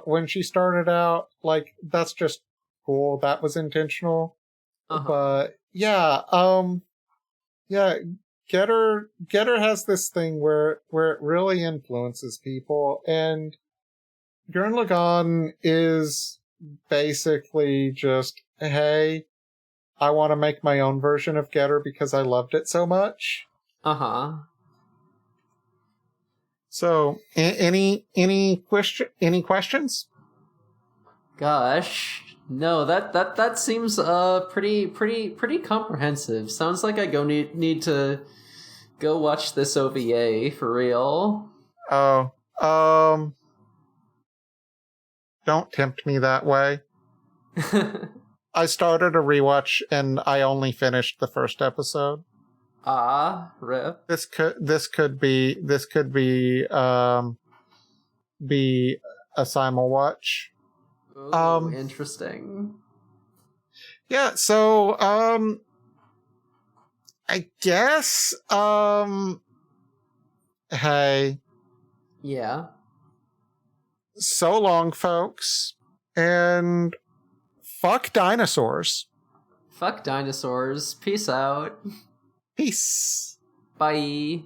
[SPEAKER 1] when she started out, like, that's just cool. That was intentional.
[SPEAKER 2] Uh-huh.
[SPEAKER 1] But yeah, Getter has this thing where it really influences people, and Gurren Lagann is basically just, hey, I want to make my own version of Getter because I loved it so much.
[SPEAKER 2] Uh-huh.
[SPEAKER 1] So, any questions?
[SPEAKER 2] Gosh. No, that seems pretty comprehensive. Sounds like I need to go watch this OVA for real.
[SPEAKER 1] Oh, don't tempt me that way. I started a rewatch and I only finished the first episode.
[SPEAKER 2] Rip.
[SPEAKER 1] This could be a simul watch.
[SPEAKER 2] Ooh, interesting.
[SPEAKER 1] Yeah, so I guess hey.
[SPEAKER 2] Yeah.
[SPEAKER 1] So long, folks. And fuck dinosaurs.
[SPEAKER 2] Fuck dinosaurs. Peace out.
[SPEAKER 1] Peace.
[SPEAKER 2] Bye.